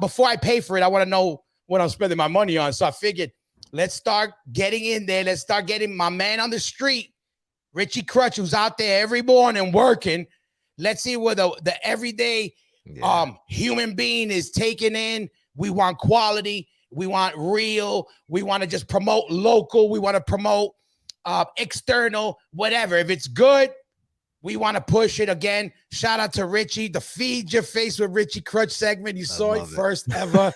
before I pay for it. I want to know what I'm spending my money on. So I figured, let's start getting in there. Let's start getting my man on the street, Richie Crutch, who's out there every morning working. Let's see where the everyday human being is taking in. We want quality. We want real. We want to just promote local. We want to promote external, whatever. If it's good, we want to push it. Again, shout out to Richie, the Feed Your Face with Richie Crutch segment. You saw it first ever.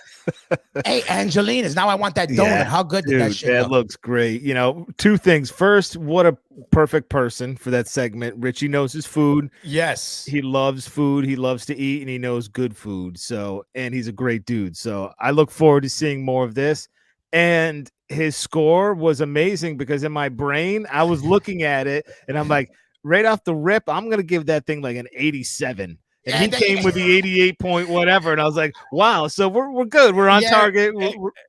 Hey, Angelina's. Now I want that donut. Yeah, How good did that shit that look? looks great. You know, two things. First, what a perfect person for that segment. Richie knows his food. Yes. He loves food. He loves to eat, and he knows good food. So, and he's a great dude. So I look forward to seeing more of this. And his score was amazing because in my brain, I was looking at it and I'm like, right off the rip, I'm going to give that thing like an 87. And he came with the 88 point whatever. And I was like, wow, so we're good. We're on target.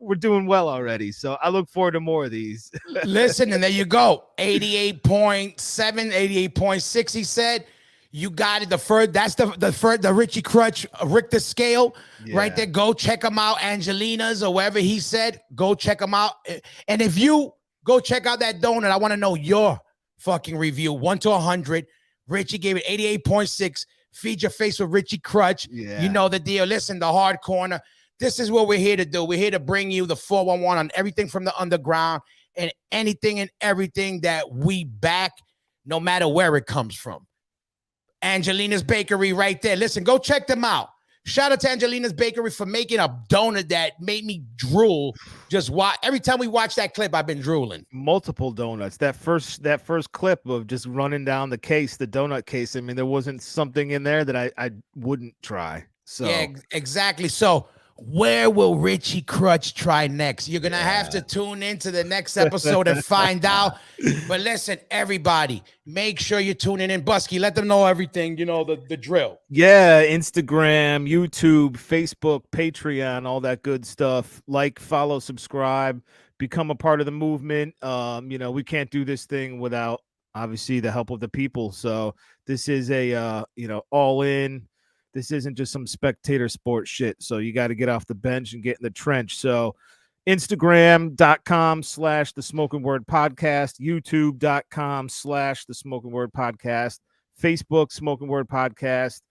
We're doing well already. So I look forward to more of these. Listen, and there you go. 88.7, 88.6, he said. You got it. That's the Richie Crutch Richter scale right there. Go check him out. Angelina's or wherever he said. Go check him out. And if you go check out that donut, I want to know your fucking review. 1 to 100. Richie gave it 88.6. Feed Your Face with Richie Crutch. You know the deal. Listen, the hard corner. This is what we're here to do. We're here to bring you the 411 on everything from the underground and anything and everything that we back, no matter where it comes from. Angelina's Bakery right there. Listen, go check them out. Shout out to Angelina's Bakery for making a donut that made me drool. Just watch. Every time we watch that clip, I've been drooling. Multiple donuts. That first clip of just running down the case, the donut case. I mean, there wasn't something in there that I wouldn't try. So yeah, exactly. So where will Richie Crutch try next? You're going to have to tune into the next episode and find out. But listen, everybody, make sure you're tuning in. Busky, let them know everything, you know, the drill. Yeah, Instagram, YouTube, Facebook, Patreon, all that good stuff. Like, follow, subscribe, become a part of the movement. You know, we can't do this thing without, obviously, the help of the people. So this is a, you know, all in. This isn't just some spectator sport shit. So you got to get off the bench and get in the trench. So Instagram.com/The Smoking Word Podcast, YouTube.com/The Smoking Word Podcast, Facebook, Smoking Word Podcast,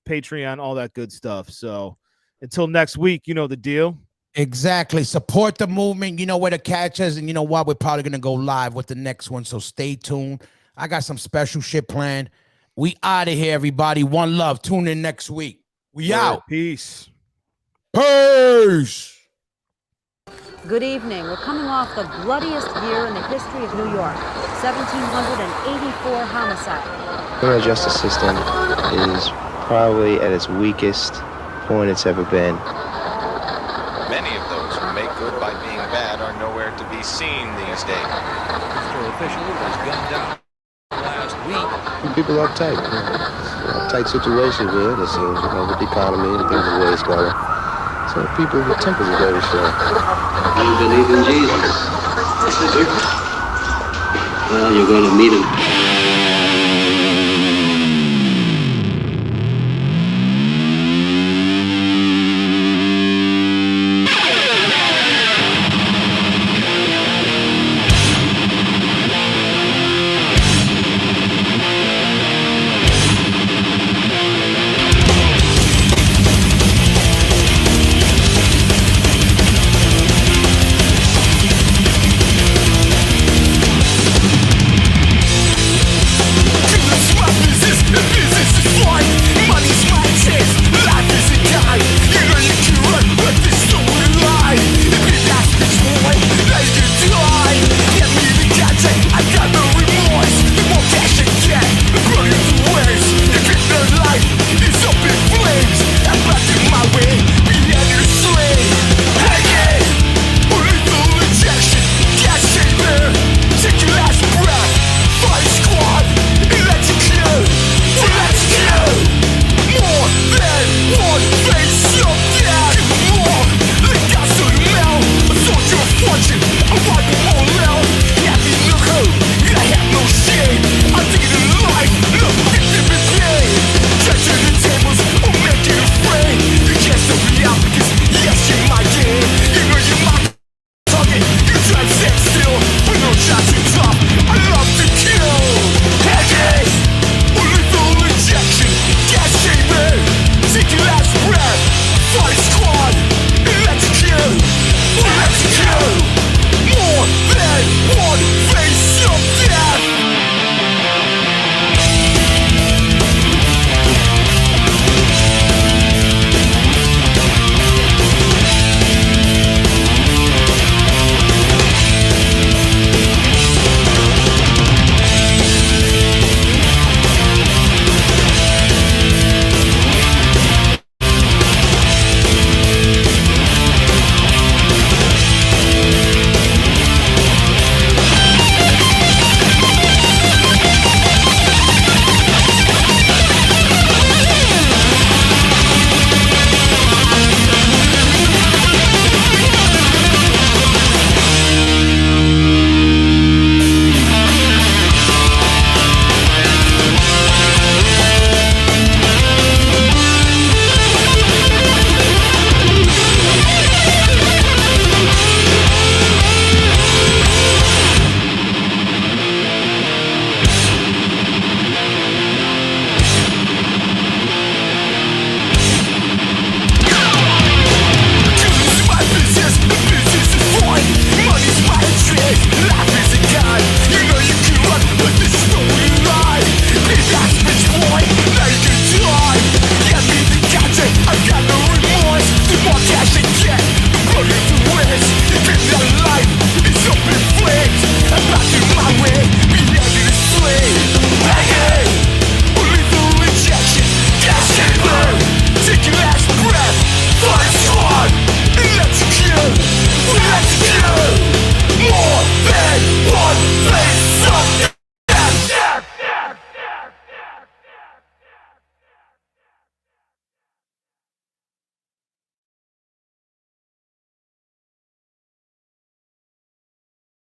Patreon, all that good stuff. So until next week, you know the deal. Exactly. Support the movement. You know where to catch us. And you know what? We're probably going to go live with the next one. So stay tuned. I got some special shit planned. We out of here, everybody. One love. Tune in next week. We out. Peace. Peace. Good evening. We're coming off the bloodiest year in the history of New York. 1,784 homicides. The criminal justice system is probably at its weakest point it's ever been. Many of those who make good by being bad are nowhere to be seen these days. Mr. Official was gunned down last week. People are uptight. Tight situation here. This, you know, with the economy and things the way it's going. So people, the tempers are very short. You believe in Jesus? Well, you're going to meet him.